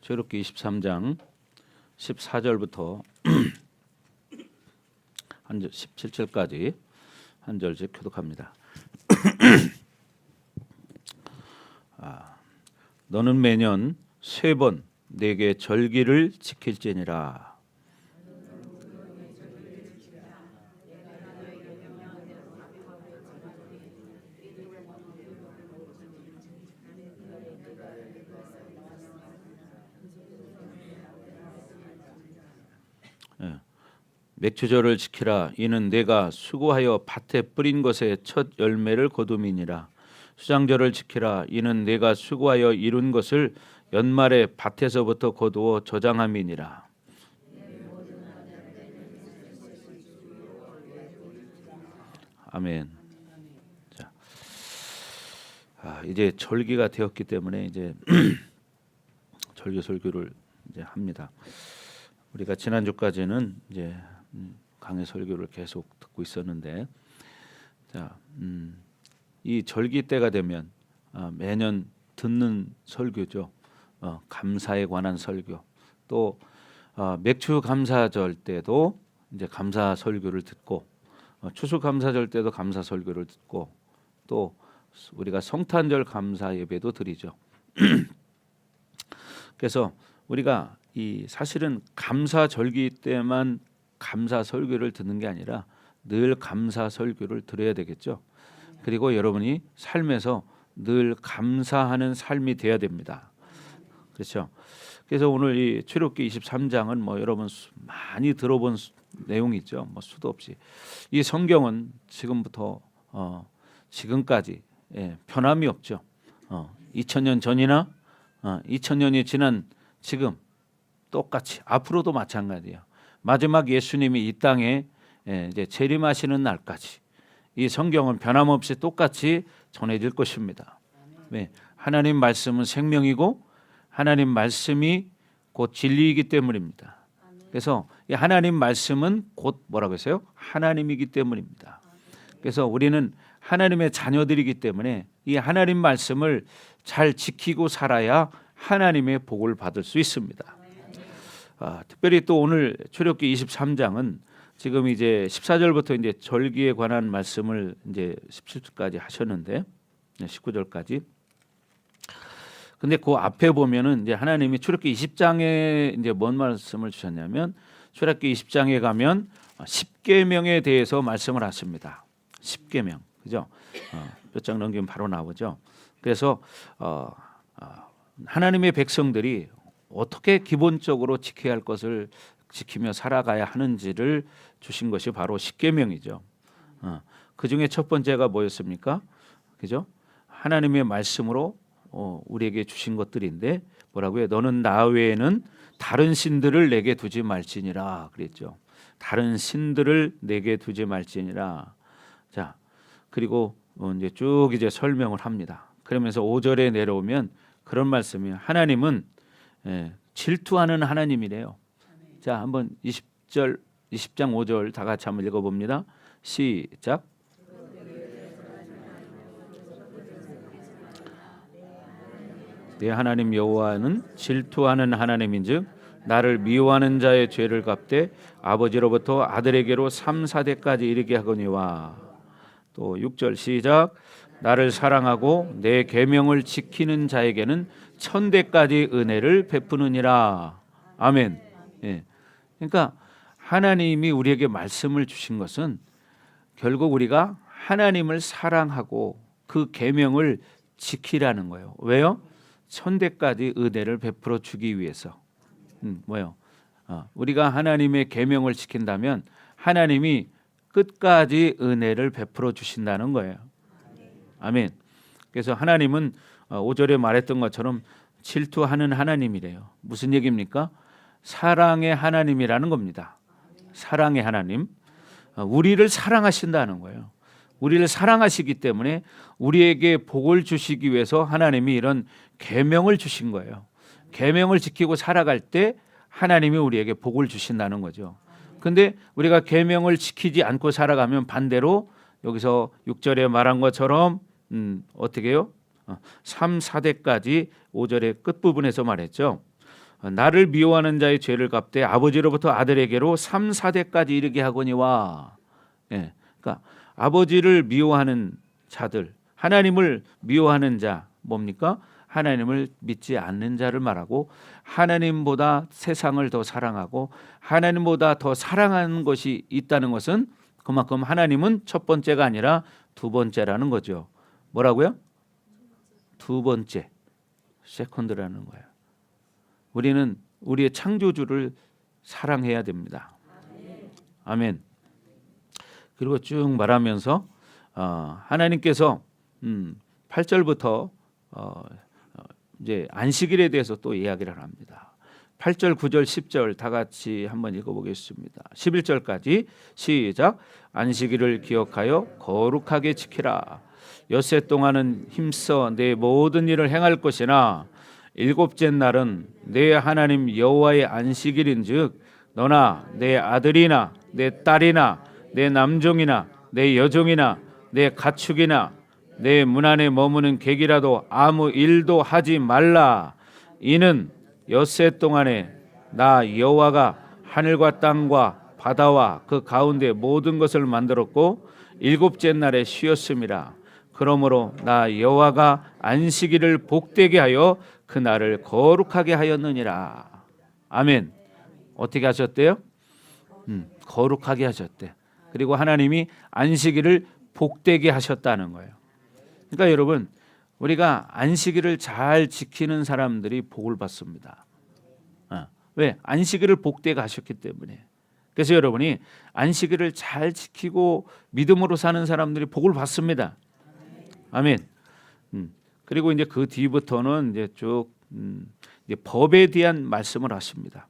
출애굽기 23장 14절부터 17절까지 한 절씩 교독합니다. 너는 매년 3번 내게 절기를 지킬지니라. 맥추절을 지키라. 이는 내가 수고하여 밭에 뿌린 것의 첫 열매를 거둠이니라. 수장절을 지키라. 이는 내가 수고하여 이룬 것을 연말에 밭에서부터 거두어 저장함이니라. 아멘. 자, 이제 절기가 되었기 때문에 이제 절기 설교를 이제 합니다. 우리가 지난주까지는 이제 강해 설교를 계속 듣고 있었는데, 자, 이 절기 때가 되면 매년 듣는 설교죠. 감사에 관한 설교. 또 맥추 감사절 때도 이제 감사 설교를 듣고, 추수 감사절 때도 감사 설교를 듣고, 또 우리가 성탄절 감사 예배도 드리죠. 그래서 우리가 이 사실은 감사 절기 때만 감사 설교를 듣는 게 아니라 늘 감사 설교를 들어야 되겠죠. 그리고 여러분이 삶에서 늘 감사하는 삶이 돼야 됩니다. 그렇죠. 그래서 오늘 이 출애굽기 23장은 뭐 여러분 많이 들어본 내용이죠. 뭐 수도 없이 이 성경은 지금부터 지금까지 변함이 없죠. 2000년 전이나 2000년이 지난 지금 똑같이 앞으로도 마찬가지예요. 마지막 예수님이 이 땅에 이제 재림하시는 날까지 이 성경은 변함없이 똑같이 전해질 것입니다. 네, 하나님 말씀은 생명이고 하나님 말씀이 곧 진리이기 때문입니다. 그래서 이 하나님 말씀은 곧 뭐라고 했어요? 하나님이기 때문입니다. 그래서 우리는 하나님의 자녀들이기 때문에 이 하나님 말씀을 잘 지키고 살아야 하나님의 복을 받을 수 있습니다. 특별히 또 오늘 출애굽기 23장은 지금 이제 14절부터 이제 절기에 관한 말씀을 이제 17절까지 하셨는데 19절까지. 근데 그 앞에 보면은 이제 하나님이 출애굽기 20장에 이제 뭔 말씀을 주셨냐면 출애굽기 20장에 가면 10계명에 대해서 말씀을 하십니다. 10계명. 그죠? 몇 장 넘기면 바로 나오죠. 그래서 하나님의 백성들이 어떻게 기본적으로 지켜야 할 것을 지키며 살아가야 하는지를 주신 것이 바로 10계명이죠. 그 중에 첫 번째가 뭐였습니까? 그죠? 하나님의 말씀으로 우리에게 주신 것들인데 뭐라고요? 너는 나 외에는 다른 신들을 내게 두지 말지니라 그랬죠. 다른 신들을 내게 두지 말지니라. 자, 그리고 이제 쭉 이제 설명을 합니다. 그러면서 5절에 내려오면 그런 말씀이에요. 하나님은 질투하는 하나님이래요. 자, 한번 20장 5절 다 같이 한번 읽어봅니다. 시작. 내 하나님 여호와는 질투하는 하나님인즉 나를 미워하는 자의 죄를 갚되 아버지로부터 아들에게로 3, 4대까지 이르게 하거니와. 또 6절 시작. 나를 사랑하고 내 계명을 지키는 자에게는 1000대까지 은혜를 베푸느니라. 아멘. 예. 그러니까 하나님이 우리에게 말씀을 주신 것은 결국 우리가 하나님을 사랑하고 그 계명을 지키라는 거예요. 왜요? 1000대까지 은혜를 베풀어 주기 위해서. 뭐요? 우리가 하나님의 계명을 지킨다면 하나님이 끝까지 은혜를 베풀어 주신다는 거예요. 아멘. 그래서 하나님은 5절에 말했던 것처럼 질투하는 하나님이래요. 무슨 얘기입니까? 사랑의 하나님이라는 겁니다. 사랑의 하나님. 우리를 사랑하신다는 거예요. 우리를 사랑하시기 때문에 우리에게 복을 주시기 위해서 하나님이 이런 계명을 주신 거예요. 계명을 지키고 살아갈 때 하나님이 우리에게 복을 주신다는 거죠. 근데 우리가 계명을 지키지 않고 살아가면 반대로 여기서 6절에 말한 것처럼 어떻게 해요? 3, 4대까지 5절의 끝부분에서 말했죠. 나를 미워하는 자의 죄를 갚되 아버지로부터 아들에게로 3, 4대까지 이르게 하거니와. 예, 그러니까 아버지를 미워하는 자들, 하나님을 미워하는 자 뭡니까? 하나님을 믿지 않는 자를 말하고 하나님보다 세상을 더 사랑하고 하나님보다 더 사랑하는 것이 있다는 것은 그만큼 하나님은 첫 번째가 아니라 두 번째라는 거죠. 뭐라고요? 두 번째, 세컨드라는 거예요. 우리는 우리의 창조주를 사랑해야 됩니다. 아멘. 그리고 쭉 말하면서 하나님께서 8절부터 이제 안식일에 대해서 또 이야기를 합니다. 8절, 9절, 10절 다 같이 한번 읽어보겠습니다. 11절까지 시작. 안식일을 기억하여 거룩하게 지키라. 엿새 동안은 힘써 내 모든 일을 행할 것이나 일곱째 날은 내 하나님 여호와의 안식일인즉 너나 내 아들이나 내 딸이나 내 남종이나 내 여종이나 내 가축이나 내 문 안에 머무는 객이라도 아무 일도 하지 말라. 이는 엿새 동안에 나 여호와가 하늘과 땅과 바다와 그 가운데 모든 것을 만들었고 일곱째 날에 쉬었음이라. 그러므로 나 여호와가 안식일을 복되게 하여 그 날을 거룩하게 하였느니라. 아멘. 어떻게 하셨대요? 거룩하게 하셨대. 그리고 하나님이 안식일을 복되게 하셨다는 거예요. 그러니까 여러분, 우리가 안식일을 잘 지키는 사람들이 복을 받습니다. 왜? 안식일을 복되게 하셨기 때문에. 그래서 여러분이 안식일을 잘 지키고 믿음으로 사는 사람들이 복을 받습니다. 아멘. 그리고 이제 그 뒤부터는 이제 쭉 이제 법에 대한 말씀을 하십니다.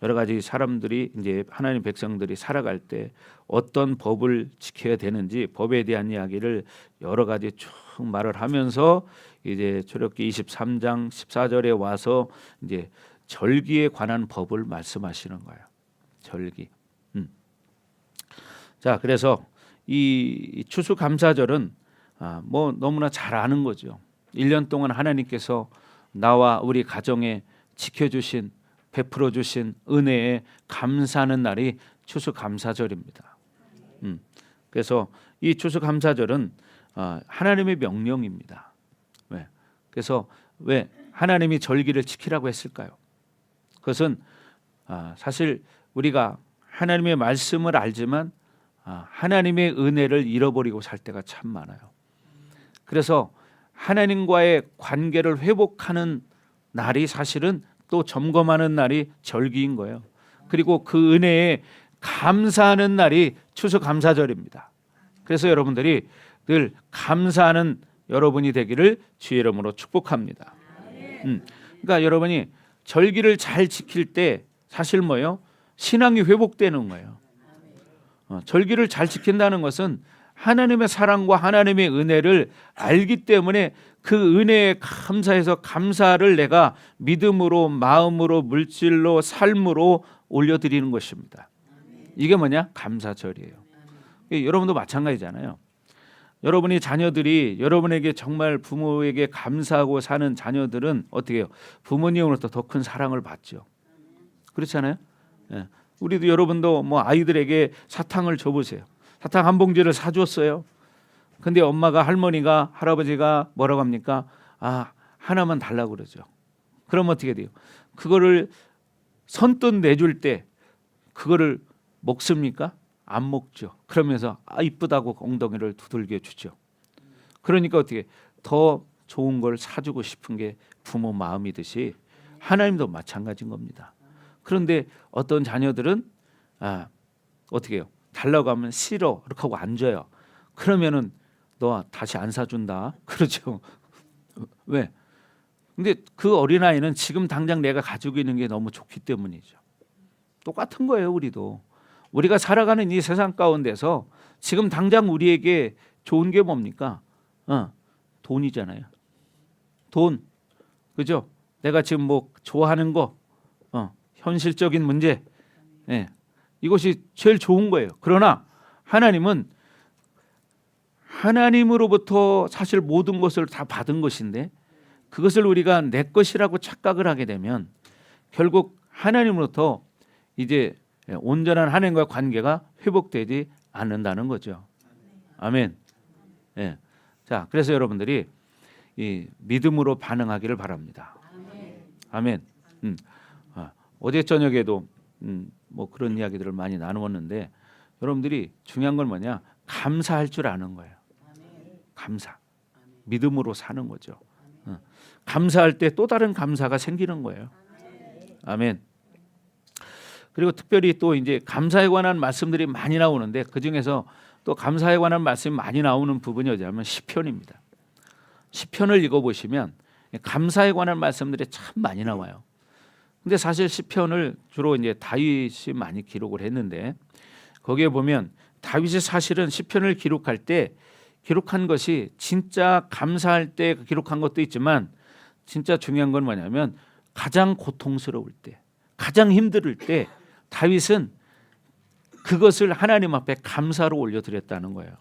여러 가지 사람들이 이제 하나님 백성들이 살아갈 때 어떤 법을 지켜야 되는지 법에 대한 이야기를 여러 가지 쭉 말을 하면서 이제 출애굽기 23장 14절에 와서 이제 절기에 관한 법을 말씀하시는 거예요. 절기. 자, 그래서 이 추수감사절은 뭐 너무나 잘 아는 거죠. 1년 동안 하나님께서 나와 우리 가정에 지켜주신 베풀어 주신 은혜에 감사하는 날이 추수감사절입니다. 그래서 이 추수감사절은 하나님의 명령입니다. 왜? 그래서 왜 하나님이 절기를 지키라고 했을까요? 그것은 사실 우리가 하나님의 말씀을 알지만 하나님의 은혜를 잃어버리고 살 때가 참 많아요. 그래서 하나님과의 관계를 회복하는 날이 사실은 또 점검하는 날이 절기인 거예요. 그리고 그 은혜에 감사하는 날이 추수감사절입니다. 그래서 여러분들이 늘 감사하는 여러분이 되기를 주의 이름으로 축복합니다. 그러니까 여러분이 절기를 잘 지킬 때 사실 뭐예요? 신앙이 회복되는 거예요. 절기를 잘 지킨다는 것은 하나님의 사랑과 하나님의 은혜를 알기 때문에 그 은혜에 감사해서 감사를 내가 믿음으로, 마음으로, 물질로, 삶으로 올려드리는 것입니다. 이게 뭐냐? 감사절이에요. 여러분도 마찬가지잖아요. 여러분이 자녀들이 여러분에게 정말 부모에게 감사하고 사는 자녀들은 어떻게 해요? 부모님으로부터 더 큰 사랑을 받죠. 그렇잖아요. 예. 우리도 여러분도 뭐 아이들에게 사탕을 줘보세요. 사탕 한 봉지를 사줬어요. 근데 엄마가, 할머니가, 할아버지가 뭐라고 합니까? 하나만 달라고 그러죠. 그럼 어떻게 돼요? 그거를 선뜻 내줄 때 그거를 먹습니까? 안 먹죠. 그러면서 이쁘다고 엉덩이를 두들겨 주죠. 그러니까 어떻게 더 좋은 걸 사주고 싶은 게 부모 마음이듯이 하나님도 마찬가지인 겁니다. 그런데 어떤 자녀들은 어떻게 해요? 달라고 하면 싫어 이렇게 하고 안 줘요. 그러면은 너 다시 안 사준다 그러죠. 왜? 근데 그 어린아이는 지금 당장 내가 가지고 있는 게 너무 좋기 때문이죠. 똑같은 거예요. 우리가 살아가는 이 세상 가운데서 지금 당장 우리에게 좋은 게 뭡니까? 돈이잖아요. 돈. 그죠? 내가 지금 뭐 좋아하는 거, 현실적인 문제, 이것이 제일 좋은 거예요. 그러나 하나님은 하나님으로부터 사실 모든 것을 다 받은 것인데 그것을 우리가 내 것이라고 착각을 하게 되면 결국 하나님으로부터 이제 온전한 하나님과 관계가 회복되지 않는다는 거죠. 아멘. 예. 자, 그래서 여러분들이 이 믿음으로 반응하기를 바랍니다. 아멘. 어제 저녁에도 뭐 그런 이야기들을 많이 나누었는데 여러분들이 중요한 건 뭐냐? 감사할 줄 아는 거예요. 감사. 믿음으로 사는 거죠. 감사할 때 또 다른 감사가 생기는 거예요. 아멘. 그리고 특별히 또 이제 감사에 관한 말씀들이 많이 나오는데 그 중에서 또 감사에 관한 말씀이 많이 나오는 부분이 어디냐면 시편입니다. 시편을 읽어보시면 감사에 관한 말씀들이 참 많이 나와요. 근데 사실 시편을 주로 이제 다윗이 많이 기록을 했는데 거기에 보면 다윗이 사실은 시편을 기록할 때 기록한 것이 진짜 감사할 때 기록한 것도 있지만 진짜 중요한 건 뭐냐면 가장 고통스러울 때, 가장 힘들 때 다윗은 그것을 하나님 앞에 감사로 올려드렸다는 거예요.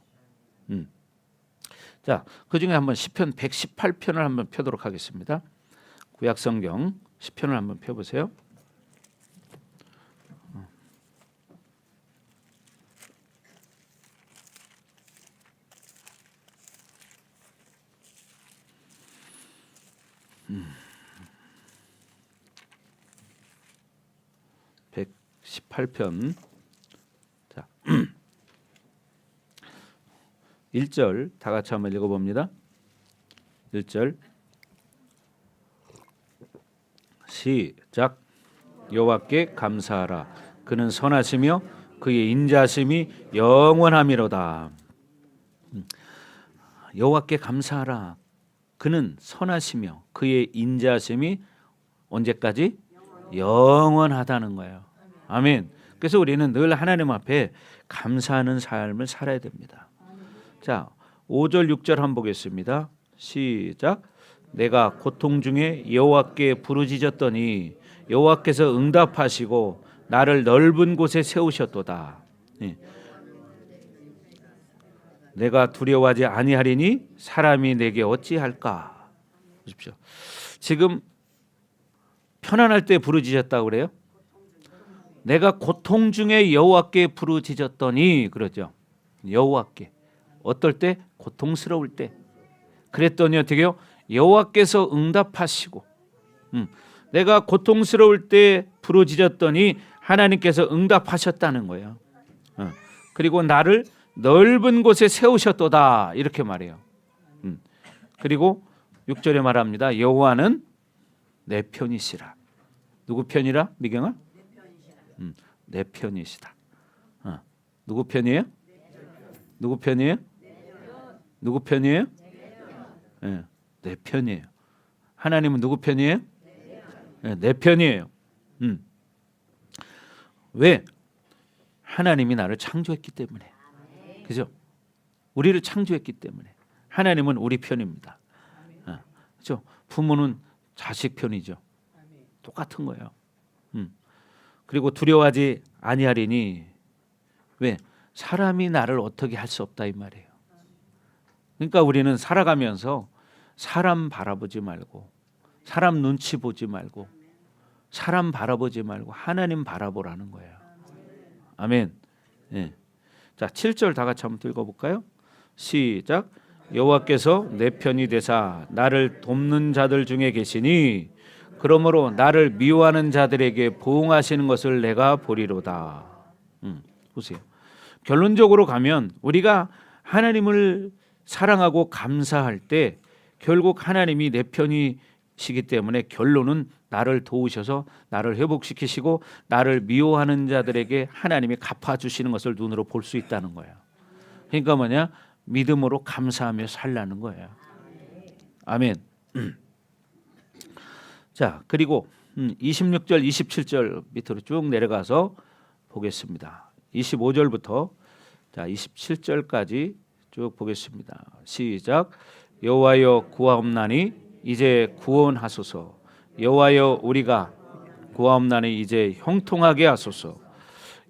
자, 그 중에 한번 시편 118편을 한번 펴도록 하겠습니다. 구약성경 시편을 한번 펴보세요. 음. 118편. 자, 1절 다 같이 한번 읽어봅니다. 1절 시작. 여호와께 감사하라. 그는 선하시며 그의 인자심이 영원함이로다. 여호와께 감사하라. 그는 선하시며 그의 인자심이 언제까지? 영원하다는 거예요. 아멘. 그래서 우리는 늘 하나님 앞에 감사하는 삶을 살아야 됩니다. 자, 5절 6절 한번 보겠습니다. 시작. 내가 고통 중에 여호와께 부르짖었더니 여호와께서 응답하시고 나를 넓은 곳에 세우셨도다. 네. 내가 두려워하지 아니하리니 사람이 내게 어찌할까? 보십시오. 지금 편안할 때 부르짖었다고 그래요? 내가 고통 중에 여호와께 부르짖었더니 그러죠. 여호와께. 어떨 때? 고통스러울 때. 그랬더니 어떻게 해요? 여호와께서 응답하시고 내가 고통스러울 때 부르짖었더니 하나님께서 응답하셨다는 거예요. 그리고 나를 넓은 곳에 세우셨도다 이렇게 말해요. 그리고 6절에 말합니다. 여호와는 내 편이시라. 누구 편이라? 미경아? 내 편이시다. 누구 편이에요? 누구 편이에요? 누구 편이에요? 네, 내 편이에요. 하나님은 누구 편이에요? 네, 내 편이에요. 왜? 하나님이 나를 창조했기 때문에. 그죠? 우리를 창조했기 때문에. 하나님은 우리 편입니다. 그죠? 부모는 자식 편이죠. 똑같은 거예요. 그리고 두려워하지 아니하리니 왜? 사람이 나를 어떻게 할 수 없다 이 말이에요. 그러니까 우리는 살아가면서 사람 바라보지 말고 사람 눈치 보지 말고 사람 바라보지 말고 하나님 바라보라는 거예요. 아멘. 네. 자, 7절 다 같이 한번 읽어볼까요? 시작. 여호와께서 내 편이 되사 나를 돕는 자들 중에 계시니 그러므로 나를 미워하는 자들에게 보응하시는 것을 내가 보리로다. 보세요. 결론적으로 가면 우리가 하나님을 사랑하고 감사할 때 결국 하나님이 내 편이시기 때문에 결론은 나를 도우셔서 나를 회복시키시고 나를 미워하는 자들에게 하나님이 갚아주시는 것을 눈으로 볼 수 있다는 거예요. 그러니까 뭐냐? 믿음으로 감사하며 살라는 거예요. 아멘. 자, 그리고 26절 27절 밑으로 쭉 내려가서 보겠습니다. 25절부터 자 27절까지 쭉 보겠습니다. 시작. 여호와여 구하옵나니 이제 구원하소서. 여호와여 우리가 구하옵나니 이제 형통하게 하소서.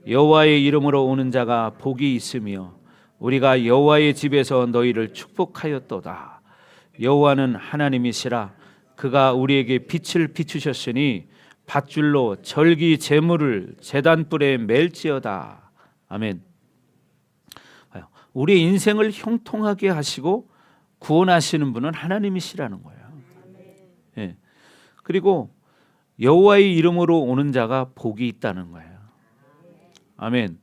여호와의 이름으로 오는 자가 복이 있으며 우리가 여호와의 집에서 너희를 축복하였도다. 여호와는 하나님이시라. 그가 우리에게 빛을 비추셨으니 밧줄로 절기 제물을 제단불에 맬지어다. 아멘. 우리의 인생을 형통하게 하시고 구원하시는 분은 하나님이시라는 거예요. 예. 그리고 여호와의 이름으로 오는 자가 복이 있다는 거예요. 아멘.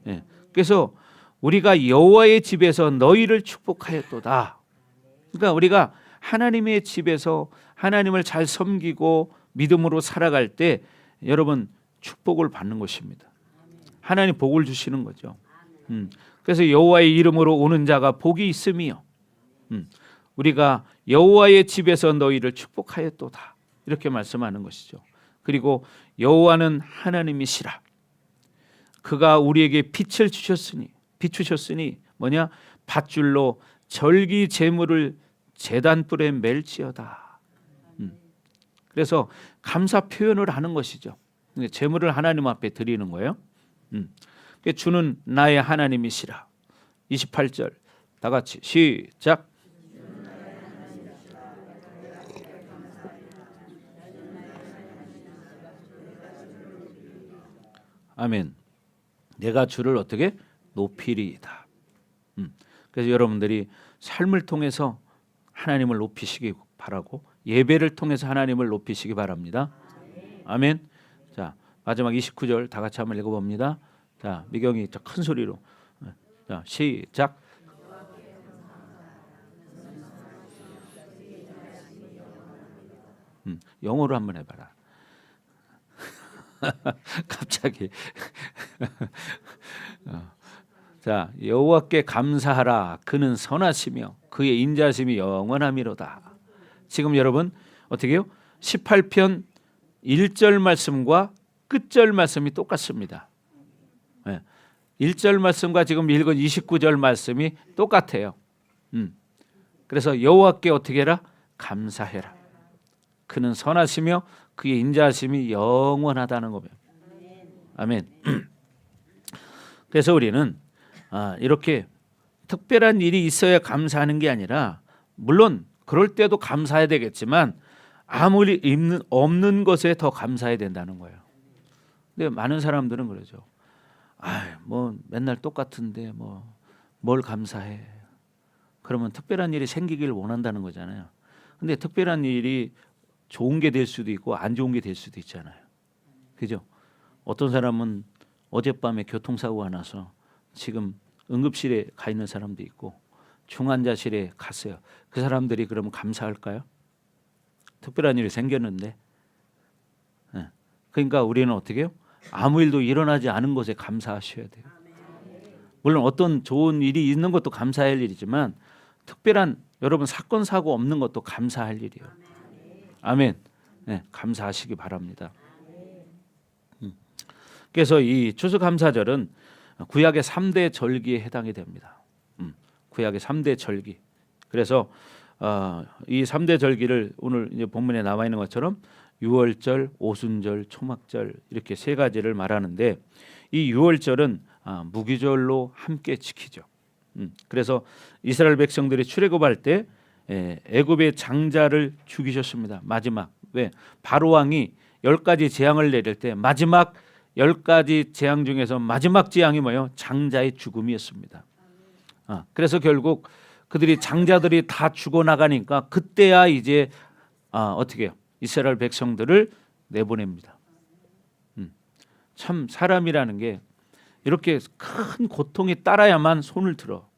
예. 그래서 우리가 여호와의 집에서 너희를 축복하였도다. 그러니까 우리가 하나님의 집에서 하나님을 잘 섬기고 믿음으로 살아갈 때 여러분 축복을 받는 것입니다. 하나님 복을 주시는 거죠. 그래서 여호와의 이름으로 오는 자가 복이 있음이요. 우리가 여호와의 집에서 너희를 축복하였도다. 이렇게 말씀하는 것이죠. 그리고 여호와는 하나님이시라. 그가 우리에게 빛을 비추셨으니 뭐냐? 밧줄로 절기 제물을 제단불에 맬지어다. 그래서 감사 표현을 하는 것이죠. 제물을 하나님 앞에 드리는 거예요. 주는 나의 하나님이시라. 28절 다 같이 시작. 아멘. 내가 주를 어떻게 높이리이다. 그래서 여러분들이 삶을 통해서 하나님을 높이시기 바라고 예배를 통해서 하나님을 높이시기 바랍니다. 아멘. 자, 마지막 29절 다 같이 한번 읽어봅니다. 자, 미경이 큰 소리로. 자, 시작. 영어로 한번 해봐라. 갑자기. 자, 여호와께 감사하라. 그는 선하시며 그의 인자심이 영원함이로다. 지금 여러분 어떻게 해요? 18편 1절 말씀과 끝절 말씀이 똑같습니다. 1절 말씀과 지금 읽은 29절 말씀이 똑같아요. 그래서 여호와께 어떻게 해라? 감사해라. 그는 선하시며 그의 인자하심이 영원하다는 거예요. 아멘. 그래서 우리는 이렇게 특별한 일이 있어야 감사하는 게 아니라 물론 그럴 때도 감사해야 되겠지만 아무리 없는 것에 더 감사해야 된다는 거예요. 근데 많은 사람들은 그러죠. 뭐 맨날 똑같은데 뭐 뭘 감사해. 그러면 특별한 일이 생기길 원한다는 거잖아요. 근데 특별한 일이 좋은 게 될 수도 있고 안 좋은 게 될 수도 있잖아요. 그죠? 어떤 사람은 어젯밤에 교통사고가 나서 지금 응급실에 가 있는 사람도 있고 중환자실에 갔어요. 그 사람들이 그러면 감사할까요? 특별한 일이 생겼는데. 그러니까 우리는 어떻게 해요? 아무 일도 일어나지 않은 것에 감사하셔야 돼요. 물론 어떤 좋은 일이 있는 것도 감사할 일이지만 특별한 여러분 사건 사고 없는 것도 감사할 일이에요. 아멘. 네, 감사하시기 바랍니다. 그래서 이 추수감사절은 구약의 3대 절기에 해당이 됩니다. 구약의 3대 절기. 그래서 이 3대 절기를 오늘 이제 본문에 나와 있는 것처럼 유월절, 오순절, 초막절 이렇게 세 가지를 말하는데 이 유월절은 무기절로 함께 지키죠. 그래서 이스라엘 백성들이 출애굽할 때 애굽의 장자를 죽이셨습니다. 마지막. 왜? 바로 왕이 10가지 재앙을 내릴 때 마지막 10가지 재앙 중에서 마지막 재앙이 뭐예요? 장자의 죽음이었습니다. 그래서 결국 그들이 장자들이 다 죽어나가니까 그때야 이제 어떻게 해요? 이스라엘 백성들을 내보냅니다. 참 사람이라는 게 이렇게 큰 고통이 따라야만 손을 들어.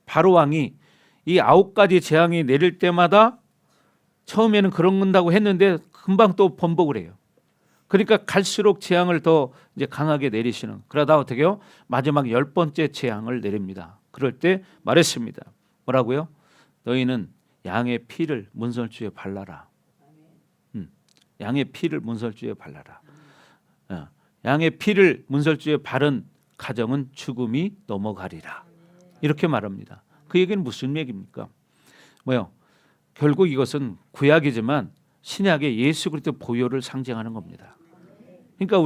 바로 왕이 이 9가지 재앙이 내릴 때마다 처음에는 그런 건다고 했는데 금방 또 번복을 해요. 그러니까 갈수록 재앙을 더 이제 강하게 내리시는. 그러다 어떻게 해요? 마지막 10번째 재앙을 내립니다. 그럴 때 말했습니다. 뭐라고요? 너희는 양의 피를 문설주에 발라라. 양의 피를 문설주에 발라라. 양의 피를 문설주에 바른 가정은 죽음이 넘어가리라. 이렇게 말합니다. 그 얘기는 무슨 얘기입니까? 뭐요? 결국 이것은 구약이지만 신약의 예수 그리스도 보혈을 상징하는 겁니다. 그러니까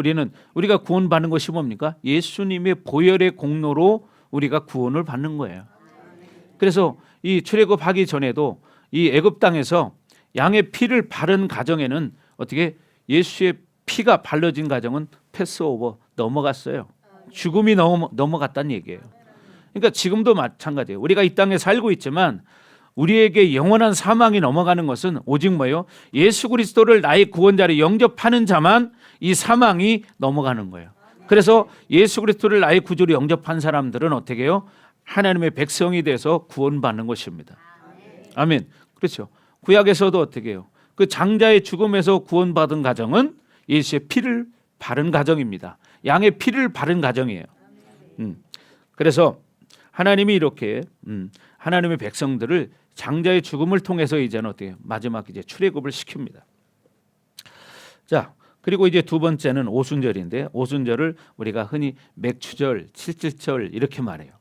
우리가 구원받는 것이 뭡니까? 예수님의 보혈의 공로로 우리가 구원을 받는 거예요. 그래서 이 출애굽하기 전에도 이 애굽 땅에서 양의 피를 바른 가정에는 어떻게 예수의 피가 발라진 가정은 패스오버 넘어갔어요. 죽음이 넘어갔다는 얘기예요. 그러니까 지금도 마찬가지예요. 우리가 이 땅에 살고 있지만 우리에게 영원한 사망이 넘어가는 것은 오직 뭐예요? 예수 그리스도를 나의 구원자로 영접하는 자만 이 사망이 넘어가는 거예요. 그래서 예수 그리스도를 나의 구주로 영접한 사람들은 어떻게 해요? 하나님의 백성이 돼서 구원받는 것입니다. 아멘. 그렇죠. 구약에서도 어떻게 해요? 그 장자의 죽음에서 구원받은 가정은 예수의 피를 바른 가정입니다. 양의 피를 바른 가정이에요. 그래서 하나님이 이렇게 하나님의 백성들을 장자의 죽음을 통해서 이제는 어떻게 마지막 이제 출애굽을 시킵니다. 자, 그리고 이제 두 번째는 오순절인데 오순절을 우리가 흔히 맥추절, 칠칠절 이렇게 말해요.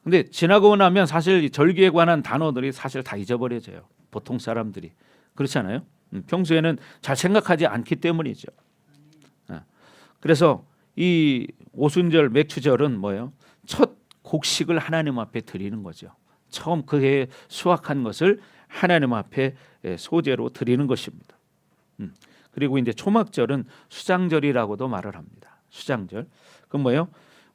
근데 지나고 나면 사실 이 절기에 관한 단어들이 사실 다 잊어버려져요. 보통 사람들이 그렇잖아요. 평소에는 잘 생각하지 않기 때문이죠. 그래서 이 오순절, 맥추절은 뭐예요? 첫 곡식을 하나님 앞에 드리는 거죠. 처음 그 해에 수확한 것을 하나님 앞에 소제로 드리는 것입니다. 그리고 이제 초막절은 수장절이라고도 말을 합니다. 수장절. 그건 뭐예요?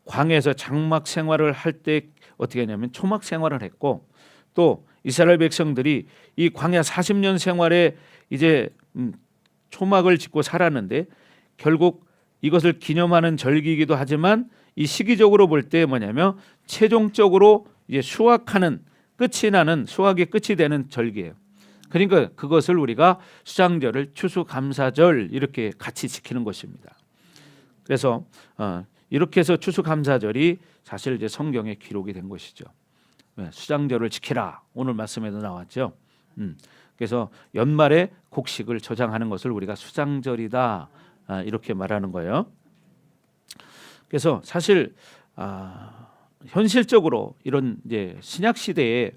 광야에서 장막 생활을 할 때 어떻게 하냐면 초막 생활을 했고 또 이스라엘 백성들이 이 광야 40년 생활에 이제 초막을 짓고 살았는데 결국 이것을 기념하는 절기이기도 하지만 이 시기적으로 볼 때 뭐냐면 최종적으로 이제 수확하는 끝이 나는 수확의 끝이 되는 절기예요. 그러니까 그것을 우리가 수장절을 추수감사절 이렇게 같이 지키는 것입니다. 그래서 이렇게 해서 추수감사절이 사실 이제 성경에 기록이 된 것이죠. 수장절을 지키라 오늘 말씀에도 나왔죠. 그래서 연말에 곡식을 저장하는 것을 우리가 수장절이다 이렇게 말하는 거예요. 그래서 사실 현실적으로 이런 이제 신약 시대에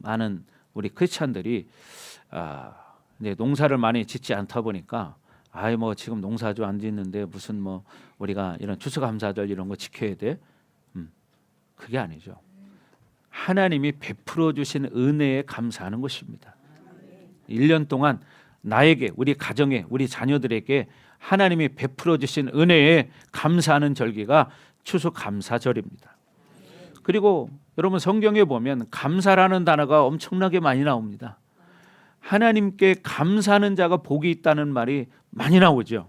많은 우리 크리스찬들이 이제 농사를 많이 짓지 않다 보니까 뭐 지금 농사도 안 짓는데 무슨 뭐 우리가 이런 추수감사절 이런 거 지켜야 돼? 그게 아니죠. 하나님이 베풀어 주신 은혜에 감사하는 것입니다. 1년 동안 나에게 우리 가정에 우리 자녀들에게 하나님이 베풀어 주신 은혜에 감사하는 절기가 추수감사절입니다. 그리고 여러분 성경에 보면 감사라는 단어가 엄청나게 많이 나옵니다. 하나님께 감사하는 자가 복이 있다는 말이 많이 나오죠.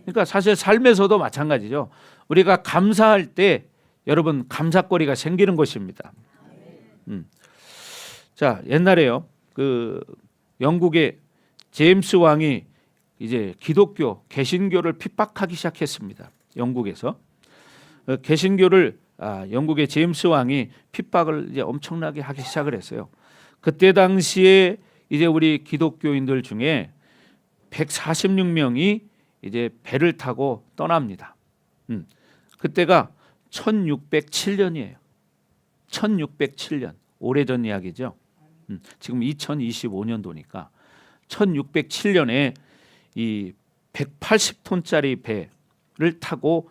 그러니까 사실 삶에서도 마찬가지죠. 우리가 감사할 때 여러분 감사거리가 생기는 것입니다. 자, 옛날에요. 그 영국의 제임스 왕이 이제 기독교 개신교를 핍박하기 시작했습니다. 영국에서 개신교를 영국의 제임스 왕이 핍박을 이제 엄청나게 하기 시작을 했어요. 그때 당시에 이제 우리 기독교인들 중에 146명이 이제 배를 타고 떠납니다. 그때가 1607년이에요. 1607년 오래전 이야기죠. 지금 2025년도니까 1607년에 이 180톤짜리 배를 타고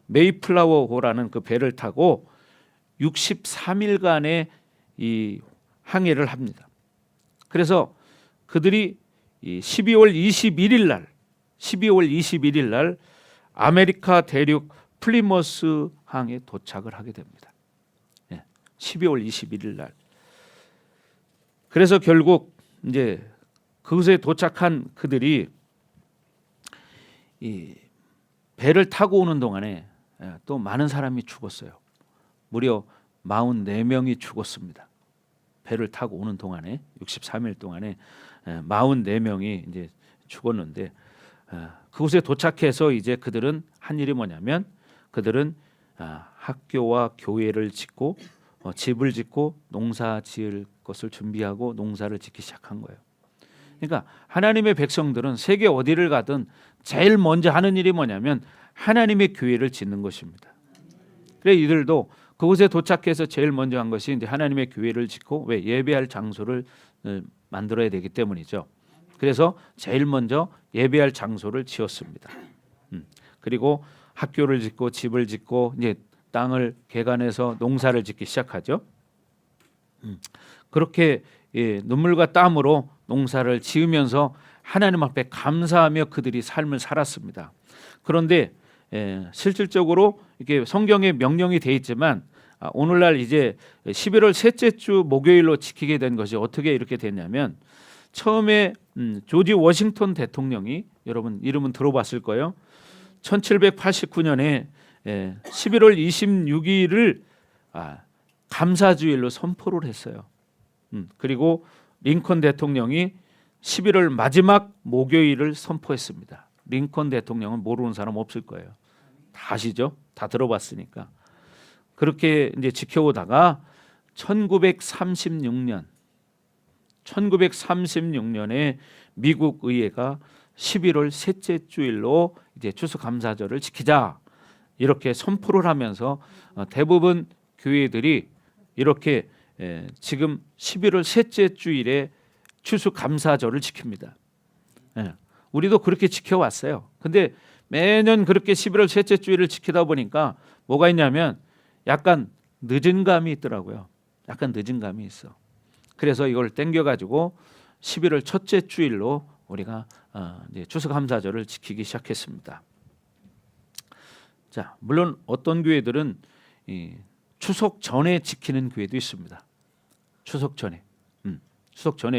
메이플라워호라는 그 배를 타고 63일간의 이 항해를 합니다. 그래서 그들이 이 12월 21일 날 아메리카 대륙 플리머스 항에 도착을 하게 됩니다. 12월 21일 날. 그래서 결국 이제 그곳에 도착한 그들이 이 배를 타고 오는 동안에 또 많은 사람이 죽었어요. 무려 44명이 죽었습니다. 배를 타고 오는 동안에 63일 동안에 44명이 이제 죽었는데 그곳에 도착해서 이제 그들은 한 일이 뭐냐면 그들은 학교와 교회를 짓고 집을 짓고 농사 지을 것을 준비하고 농사를 짓기 시작한 거예요. 그러니까 하나님의 백성들은 세계 어디를 가든 제일 먼저 하는 일이 뭐냐면 하나님의 교회를 짓는 것입니다. 그래 이들도 그곳에 도착해서 제일 먼저 한 것이 이제 하나님의 교회를 짓고 왜 예배할 장소를 만들어야 되기 때문이죠. 그래서 제일 먼저 예배할 장소를 지었습니다. 그리고 학교를 짓고 집을 짓고 이제 땅을 개간해서 농사를 짓기 시작하죠. 그렇게 눈물과 땀으로 농사를 지으면서 하나님 앞에 감사하며 그들이 삶을 살았습니다. 그런데 실질적으로 이게 성경에 명령이 돼 있지만 오늘날 이제 11월 셋째 주 목요일로 지키게 된 것이 어떻게 이렇게 됐냐면 처음에 조지 워싱턴 대통령이 여러분 이름은 들어봤을 거예요. 1789년에 11월 26일을 감사주일로 선포를 했어요. 그리고 링컨 대통령이 11월 마지막 목요일을 선포했습니다. 링컨 대통령은 모르는 사람 없을 거예요. 다 아시죠? 다 들어봤으니까. 그렇게 이제 지켜오다가 1936년에 미국 의회가 11월 셋째 주일로 이제 추수감사절을 지키자 이렇게 선포를 하면서 대부분 교회들이 이렇게 지금 11월 셋째 주일에 추수감사절을 지킵니다. 우리도 그렇게 지켜왔어요. 근데 매년 그렇게 11월 셋째 주일을 지키다 보니까 뭐가 있냐면 약간 늦은 감이 있더라고요. 약간 늦은 감이 있어. 그래서 이걸 땡겨가지고 11월 첫째 주일로 우리가 이제 추수감사절을 지키기 시작했습니다. 자, 물론 어떤 교회들은 추석 전에 지키는 교회도 있습니다. 추석 전에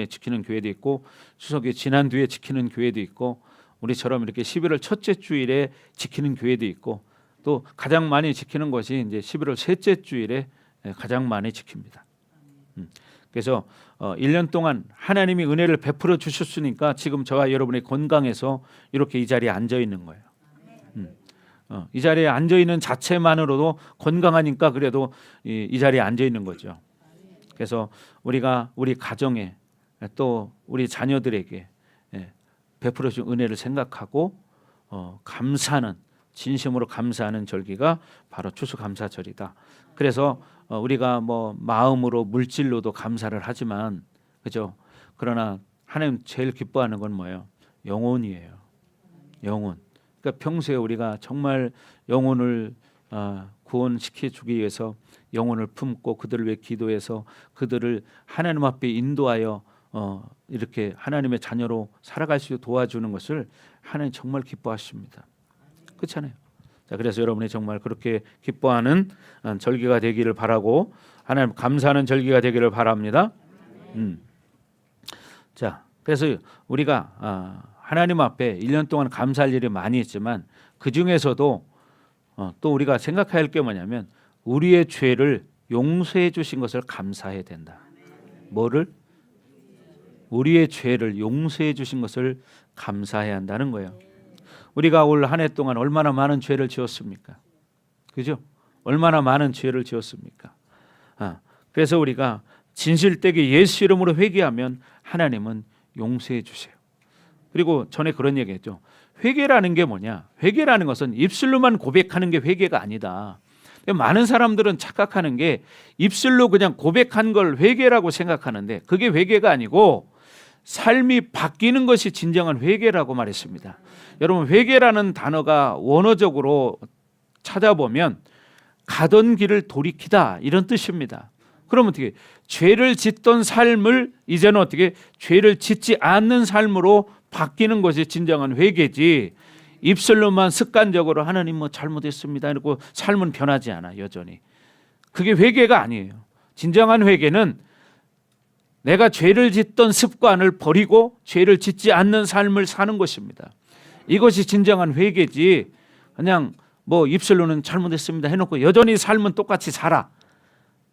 지키는 교회도 있고 추석이 지난 뒤에 지키는 교회도 있고 우리처럼 이렇게 11월 첫째 주일에 지키는 교회도 있고 또 가장 많이 지키는 것이 이제 11월 셋째 주일에 가장 많이 지킵니다. 그래서 1년 동안 하나님이 은혜를 베풀어 주셨으니까 지금 저와 여러분이 건강해서 이렇게 이 자리에 앉아 있는 거예요. 이 자리에 앉아 있는 자체만으로도 건강하니까 그래도 이 자리에 앉아 있는 거죠. 그래서 우리가 우리 가정에 또 우리 자녀들에게 베풀어 준 은혜를 생각하고 감사하는 진심으로 감사하는 절기가 바로 추수감사절이다. 그래서 우리가 뭐 마음으로 물질로도 감사를 하지만 그죠? 그러나 하나님 제일 기뻐하는 건 뭐예요? 영혼이에요. 영혼. 그러니까 평소에 우리가 정말 영혼을 구원시켜 주기 위해서 영혼을 품고 그들을 위해 기도해서 그들을 하나님 앞에 인도하여 이렇게 하나님의 자녀로 살아갈 수 있도록 도와주는 것을 하나님 정말 기뻐하십니다. 그렇잖아요. 자, 그래서 여러분이 정말 그렇게 기뻐하는 절기가 되기를 바라고 하나님 감사하는 절기가 되기를 바랍니다. 자, 그래서 우리가 하나님 앞에 1년 동안 감사할 일이 많이 있지만 그 중에서도 또 우리가 생각해야 할 게 뭐냐면 우리의 죄를 용서해 주신 것을 감사해야 된다. 뭐를? 우리의 죄를 용서해 주신 것을 감사해야 한다는 거예요. 우리가 올 한 해 동안 얼마나 많은 죄를 지었습니까? 그죠? 얼마나 많은 죄를 지었습니까? 그래서 우리가 진실되게 예수 이름으로 회개하면 하나님은 용서해 주세요. 그리고 전에 그런 얘기했죠. 회개라는 게 뭐냐? 회개라는 것은 입술로만 고백하는 게 회개가 아니다. 많은 사람들은 착각하는 게 입술로 그냥 고백한 걸 회개라고 생각하는데 그게 회개가 아니고 삶이 바뀌는 것이 진정한 회개라고 말했습니다. 여러분 회개라는 단어가 원어적으로 찾아보면 가던 길을 돌이키다 이런 뜻입니다. 그럼 어떻게 죄를 짓던 삶을 이제는 어떻게 죄를 짓지 않는 삶으로 바뀌는 것이 진정한 회개지 입술로만 습관적으로 하나님 뭐 잘못했습니다 이러고 삶은 변하지 않아 여전히. 그게 회개가 아니에요. 진정한 회개는 내가 죄를 짓던 습관을 버리고 죄를 짓지 않는 삶을 사는 것입니다. 이것이 진정한 회개지 그냥 뭐 입술로는 잘못했습니다 해놓고 여전히 삶은 똑같이 살아.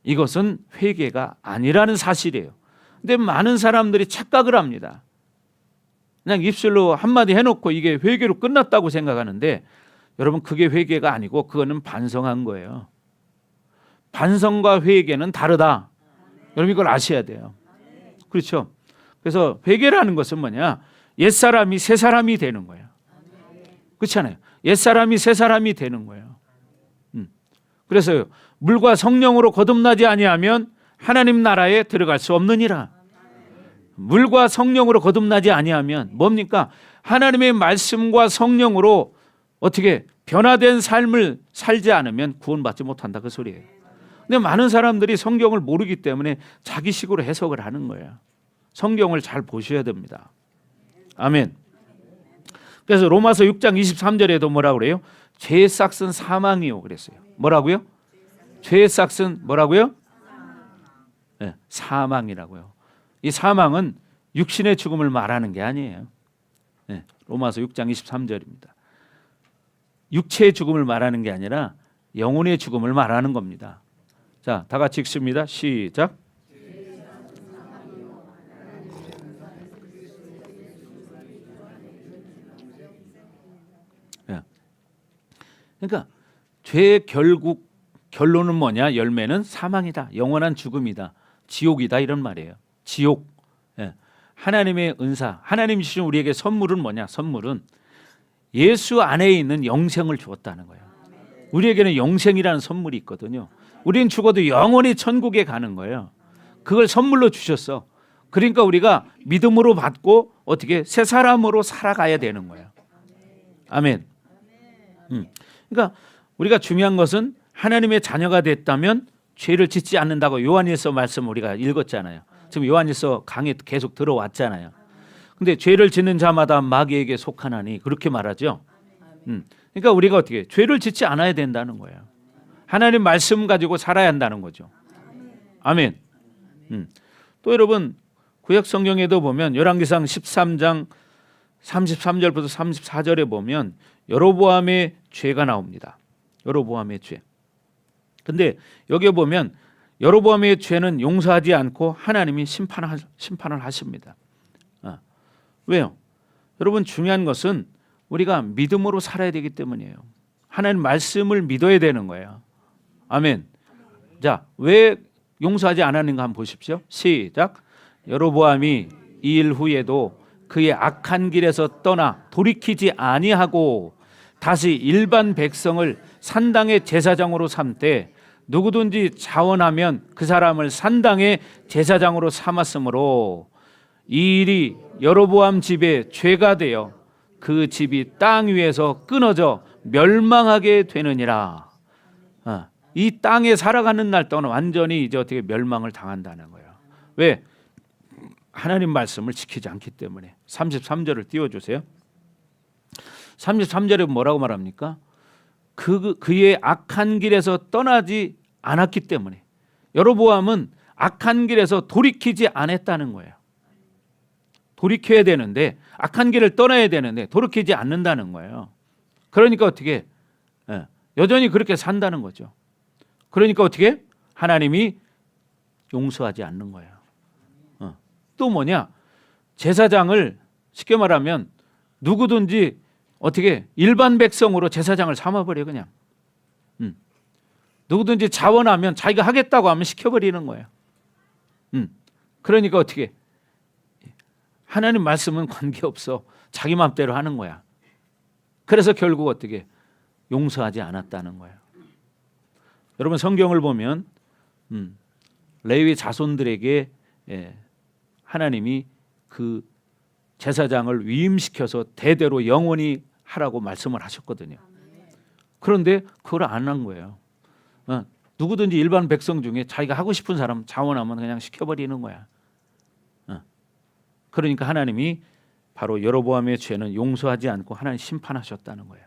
이것은 회개가 아니라는 사실이에요. 근데 많은 사람들이 착각을 합니다. 그냥 입술로 한마디 해놓고 이게 회개로 끝났다고 생각하는데 여러분 그게 회개가 아니고 그거는 반성한 거예요. 반성과 회개는 다르다. 여러분 이걸 아셔야 돼요. 그렇죠? 그래서 회개라는 것은 뭐냐? 옛사람이 새사람이 되는 거예요. 그렇잖아요. 옛사람이 새사람이 되는 거예요. 그래서 물과 성령으로 거듭나지 아니하면 하나님 나라에 들어갈 수 없느니라. 물과 성령으로 거듭나지 아니하면 뭡니까? 하나님의 말씀과 성령으로 어떻게 변화된 삶을 살지 않으면 구원받지 못한다 그 소리예요. 근데 많은 사람들이 성경을 모르기 때문에 자기식으로 해석을 하는 거예요. 성경을 잘 보셔야 됩니다. 아멘. 그래서 로마서 6장 23절에도 뭐라고 그래요? 죄의 삭은 사망이요 그랬어요. 뭐라고요? 죄의 삭은 뭐라고요? 네, 사망이라고요. 이 사망은 육신의 죽음을 말하는 게 아니에요. 네, 로마서 6장 23절입니다. 육체의 죽음을 말하는 게 아니라 영혼의 죽음을 말하는 겁니다. 자, 다 같이 읽습니다. 시작. 그러니까 죄의 결론은 뭐냐? 열매는 사망이다. 영원한 죽음이다. 지옥이다 이런 말이에요. 지옥. 예. 하나님의 은사, 하나님이 주신 우리에게 선물은 뭐냐? 선물은 예수 안에 있는 영생을 주었다는 거예요. 우리에게는 영생이라는 선물이 있거든요. 우리는 죽어도 영원히 천국에 가는 거예요. 그걸 선물로 주셨어. 그러니까 우리가 믿음으로 받고 어떻게 새 사람으로 살아가야 되는 거예요. 아멘. 그러니까 우리가 중요한 것은 하나님의 자녀가 됐다면 죄를 짓지 않는다고 요한일서 말씀 우리가 읽었잖아요. 지금 요한일서 강에 계속 들어왔잖아요. 근데 죄를 짓는 자마다 마귀에게 속하나니 그렇게 말하죠. 그러니까 우리가 어떻게 죄를 짓지 않아야 된다는 거예요. 하나님 말씀 가지고 살아야 한다는 거죠. 아멘. 또 여러분 구약 성경에도 보면 열왕기상 13장 33절부터 34절에 보면 여로보암의 죄가 나옵니다. 여로보암의 죄. 근데 여기에 보면 여로보암의 죄는 용서하지 않고 하나님이 심판을 하십니다. 왜요? 여러분 중요한 것은 우리가 믿음으로 살아야 되기 때문이에요. 하나님 말씀을 믿어야 되는 거예요. 아멘. 자, 왜 용서하지 않았는가 한번 보십시오. 시작. 여로보암이 이 일 후에도 그의 악한 길에서 떠나 돌이키지 아니하고 다시 일반 백성을 산당의 제사장으로 삼되 누구든지 자원하면 그 사람을 산당의 제사장으로 삼았으므로 이 일이 여로보암 집에 죄가 되어 그 집이 땅 위에서 끊어져 멸망하게 되느니라. 이 땅에 살아가는 날 동안 완전히 이제 어떻게 멸망을 당한다는 거예요. 왜? 하나님 말씀을 지키지 않기 때문에. 33절을 띄워주세요. 33절에 뭐라고 말합니까? 그의 악한 길에서 떠나지 않았기 때문에. 여로보암은 악한 길에서 돌이키지 않았다는 거예요. 돌이켜야 되는데 악한 길을 떠나야 되는데 돌이키지 않는다는 거예요. 그러니까 어떻게 여전히 그렇게 산다는 거죠. 그러니까 어떻게 하나님이 용서하지 않는 거예요. 또 뭐냐? 제사장을 쉽게 말하면 누구든지 어떻게 일반 백성으로 제사장을 삼아버려 그냥. 누구든지 자원하면 자기가 하겠다고 하면 시켜버리는 거예요. 그러니까 어떻게 하나님 말씀은 관계없어. 자기 마음대로 하는 거야. 그래서 결국 어떻게 용서하지 않았다는 거예요. 여러분 성경을 보면 레위 자손들에게 하나님이 그 제사장을 위임시켜서 대대로 영원히 하라고 말씀을 하셨거든요. 그런데 그걸 안 한 거예요. 누구든지 일반 백성 중에 자기가 하고 싶은 사람 자원하면 그냥 시켜버리는 거야. 그러니까 하나님이 바로 여로보암의 죄는 용서하지 않고 하나님 심판하셨다는 거예요.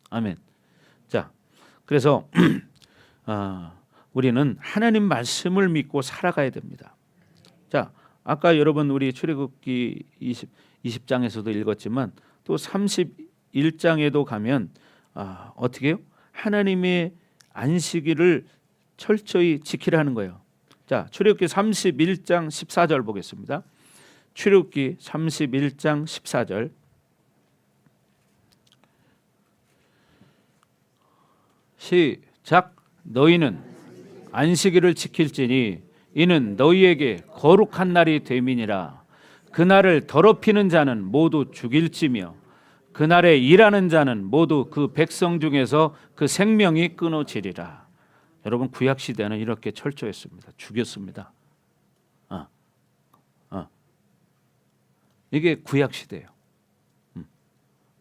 아멘. 자, 그래서 우리는 하나님 말씀을 믿고 살아가야 됩니다. 자, 아까 여러분 우리 출애굽기 20장에서도 읽었지만 또 31장에도 가면 어떻게 해요? 하나님의 안식일을 철저히 지키라는 거예요. 자, 출애굽기 31장 14절 보겠습니다. 출애굽기 31장 14절. 시작. 너희는 안식일을 지킬지니 이는 너희에게 거룩한 날이 됨이니라. 그날을 더럽히는 자는 모두 죽일지며 그날에 일하는 자는 모두 그 백성 중에서 그 생명이 끊어지리라. 여러분 구약 시대는 이렇게 철저했습니다. 죽였습니다. 이게 구약 시대예요.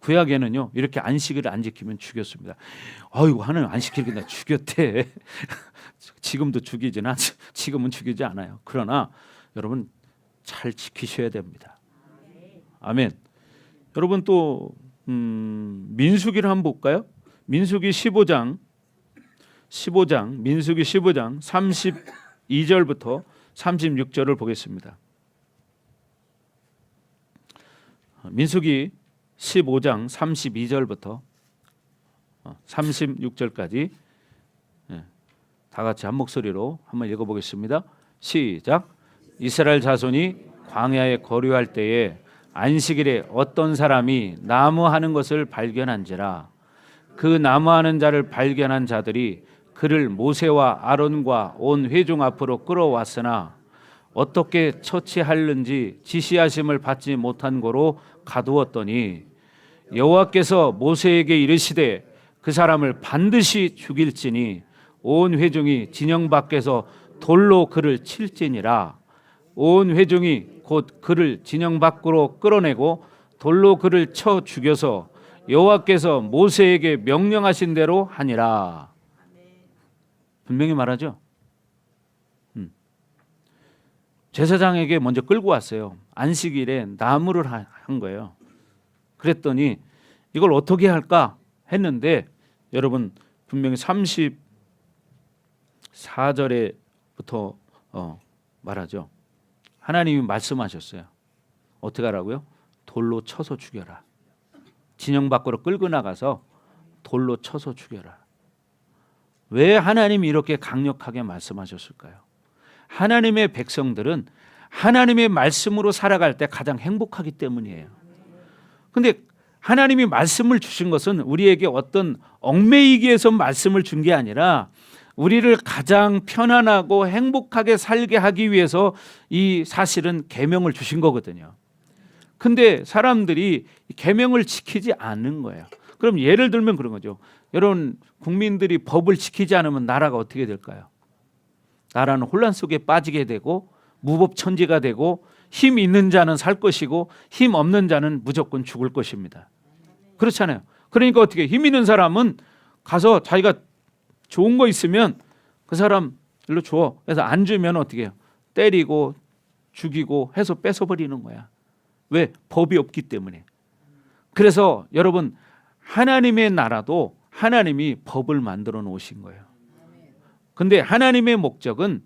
구약에는요 이렇게 안식일을 안 지키면 죽였습니다. 아이고 하나님 안식일이나 죽였대. 지금도 죽이지나 지금은 죽이지 않아요. 그러나 여러분 잘 지키셔야 됩니다. 아멘. 여러분 또 민수기를 한번 볼까요? 민수기 15장 민수기 15장 32절부터 36절을 보겠습니다. 민수기 15장 32절부터 36절까지 다 같이 한 목소리로 한번 읽어보겠습니다. 시작. 이스라엘 자손이 광야에 거류할 때에 안식일에 어떤 사람이 나무하는 것을 발견한지라. 그 나무하는 자를 발견한 자들이 그를 모세와 아론과 온 회중 앞으로 끌어왔으나 어떻게 처치하는지 지시하심을 받지 못한 고로 가두었더니 여호와께서 모세에게 이르시되 그 사람을 반드시 죽일지니 온 회중이 진영 밖에서 돌로 그를 칠지니라. 온 회중이 곧 그를 진영 밖으로 끌어내고 돌로 그를 쳐 죽여서 여호와께서 모세에게 명령하신 대로 하니라. 분명히 말하죠. 제사장에게 먼저 끌고 왔어요. 안식일에 나무를 한 거예요. 그랬더니 이걸 어떻게 할까 했는데 여러분 분명히 34절에부터 말하죠. 하나님이 말씀하셨어요. 어떻게 하라고요? 돌로 쳐서 죽여라. 진영 밖으로 끌고 나가서 돌로 쳐서 죽여라. 왜 하나님이 이렇게 강력하게 말씀하셨을까요? 하나님의 백성들은 하나님의 말씀으로 살아갈 때 가장 행복하기 때문이에요. 근데 하나님이 말씀을 주신 것은 우리에게 어떤 얽매이기 위해서 말씀을 준 게 아니라 우리를 가장 편안하고 행복하게 살게 하기 위해서 이 사실은 계명을 주신 거거든요. 근데 사람들이 계명을 지키지 않는 거예요. 그럼 예를 들면 그런 거죠. 여러분 국민들이 법을 지키지 않으면 나라가 어떻게 될까요? 나라는 혼란 속에 빠지게 되고 무법천지가 되고 힘 있는 자는 살 것이고 힘 없는 자는 무조건 죽을 것입니다. 그렇잖아요. 그러니까 어떻게 힘 있는 사람은 가서 자기가 좋은 거 있으면 그 사람 일로 줘. 그래서 안 주면 어떻게 해요? 때리고 죽이고 해서 뺏어버리는 거야. 왜? 법이 없기 때문에. 그래서 여러분 하나님의 나라도 하나님이 법을 만들어 놓으신 거예요. 근데 하나님의 목적은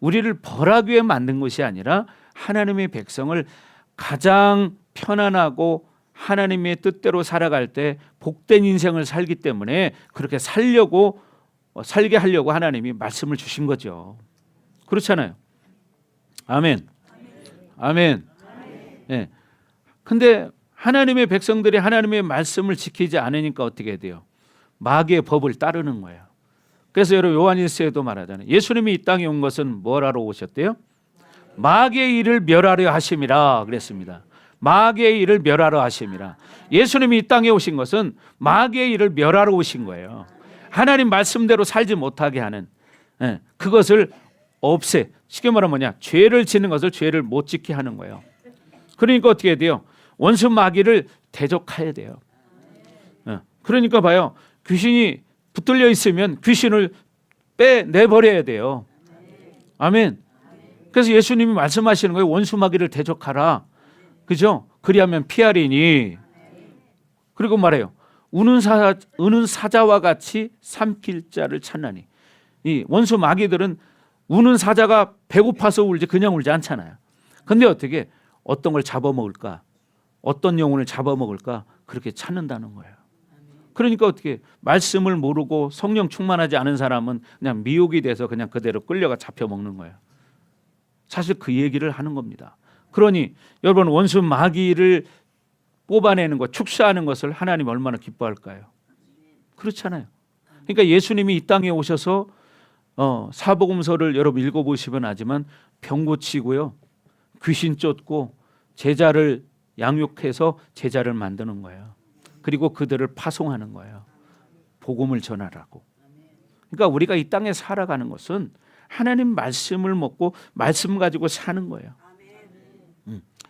우리를 벌하기 위해 만든 것이 아니라 하나님의 백성을 가장 편안하고 하나님의 뜻대로 살아갈 때 복된 인생을 살기 때문에 그렇게 살게 하려고 하나님이 말씀을 주신 거죠. 그렇잖아요. 아멘. 아멘. 네. 근데 하나님의 백성들이 하나님의 말씀을 지키지 않으니까 어떻게 돼요? 마귀의 법을 따르는 거예요. 그래서 여러분 요한일서에도 말하잖아요. 예수님이 이 땅에 온 것은 뭘 하러 오셨대요? 마귀의 일을 멸하려 하심이라 그랬습니다. 마귀의 일을 멸하러 하심이라. 예수님이 이 땅에 오신 것은 마귀의 일을 멸하러 오신 거예요. 하나님 말씀대로 살지 못하게 하는 그것을 없애. 쉽게 말하면 뭐냐? 죄를 짓는 것을 죄를 못 짓게 하는 거예요. 그러니까 어떻게 해야 돼요? 원수 마귀를 대적해야 돼요. 그러니까 봐요. 귀신이 붙들려 있으면 귀신을 빼내버려야 돼요. 아멘. 그래서 예수님이 말씀하시는 거예요. 원수 마귀를 대적하라. 그죠? 그리하면 피하리니. 그리고 말해요. 우는 사자와 같이 삼킬 자를 찾나니. 이 원수 마귀들은 우는 사자가 배고파서 울지 그냥 울지 않잖아요. 근데 어떻게 어떤 걸 잡아먹을까? 어떤 영혼을 잡아먹을까? 그렇게 찾는다는 거예요. 그러니까 어떻게 말씀을 모르고 성령 충만하지 않은 사람은 그냥 미혹이 돼서 그냥 그대로 끌려가 잡혀먹는 거예요. 사실 그 얘기를 하는 겁니다. 그러니 여러분 원수 마귀를 뽑아내는 것, 축사하는 것을 하나님 얼마나 기뻐할까요? 그렇잖아요. 그러니까 예수님이 이 땅에 오셔서 사복음서를 여러분 읽어보시면 알지만 병 고치고요. 귀신 쫓고 제자를 양육해서 제자를 만드는 거예요. 그리고 그들을 파송하는 거예요. 복음을 전하라고. 그러니까 우리가 이 땅에 살아가는 것은 하나님 말씀을 먹고 말씀 가지고 사는 거예요.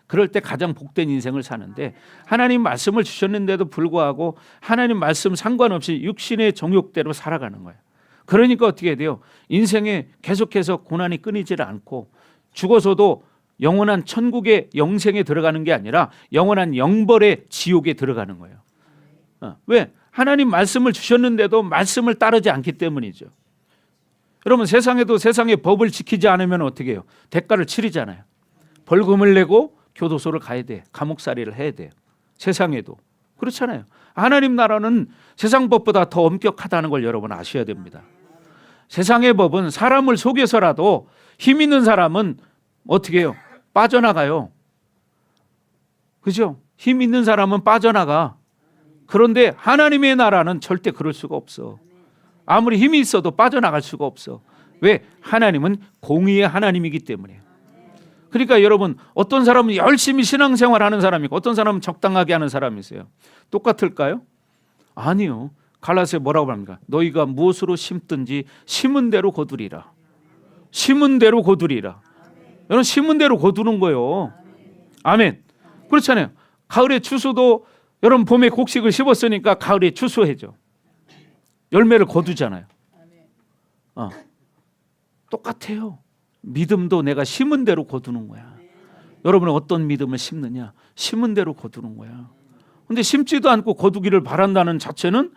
그럴 때 가장 복된 인생을 사는데 하나님 말씀을 주셨는데도 불구하고 하나님 말씀 상관없이 육신의 정욕대로 살아가는 거예요. 그러니까 어떻게 돼요? 인생에 계속해서 고난이 끊이질 않고 죽어서도 영원한 천국의 영생에 들어가는 게 아니라 영원한 영벌의 지옥에 들어가는 거예요. 왜? 하나님 말씀을 주셨는데도 말씀을 따르지 않기 때문이죠. 여러분, 세상에도 세상의 법을 지키지 않으면 어떻게 해요? 대가를 치르잖아요. 벌금을 내고 교도소를 가야 돼. 감옥살이를 해야 돼요. 세상에도 그렇잖아요. 하나님 나라는 세상 법보다 더 엄격하다는 걸 여러분 아셔야 됩니다. 세상의 법은 사람을 속여서라도 힘 있는 사람은 어떻게 해요? 빠져나가요. 그죠? 힘 있는 사람은 빠져나가. 그런데 하나님의 나라는 절대 그럴 수가 없어. 아무리 힘이 있어도 빠져나갈 수가 없어. 왜? 하나님은 공의의 하나님이기 때문에. 그러니까 여러분, 어떤 사람은 열심히 신앙생활하는 사람이 있고 어떤 사람은 적당하게 하는 사람이 있어요. 똑같을까요? 아니요. 갈라디아서에 뭐라고 합니까? 너희가 무엇으로 심든지 심은 대로 거두리라. 심은 대로 거두리라. 여러분, 심은 대로 거두는 거예요. 아멘. 그렇잖아요. 가을에 추수도 여러분 봄에 곡식을 심었으니까 가을에 추수해죠. 열매를 거두잖아요. 똑같아요. 믿음도 내가 심은 대로 거두는 거야. 여러분은 어떤 믿음을 심느냐? 심은 대로 거두는 거야. 근데 심지도 않고 거두기를 바란다는 자체는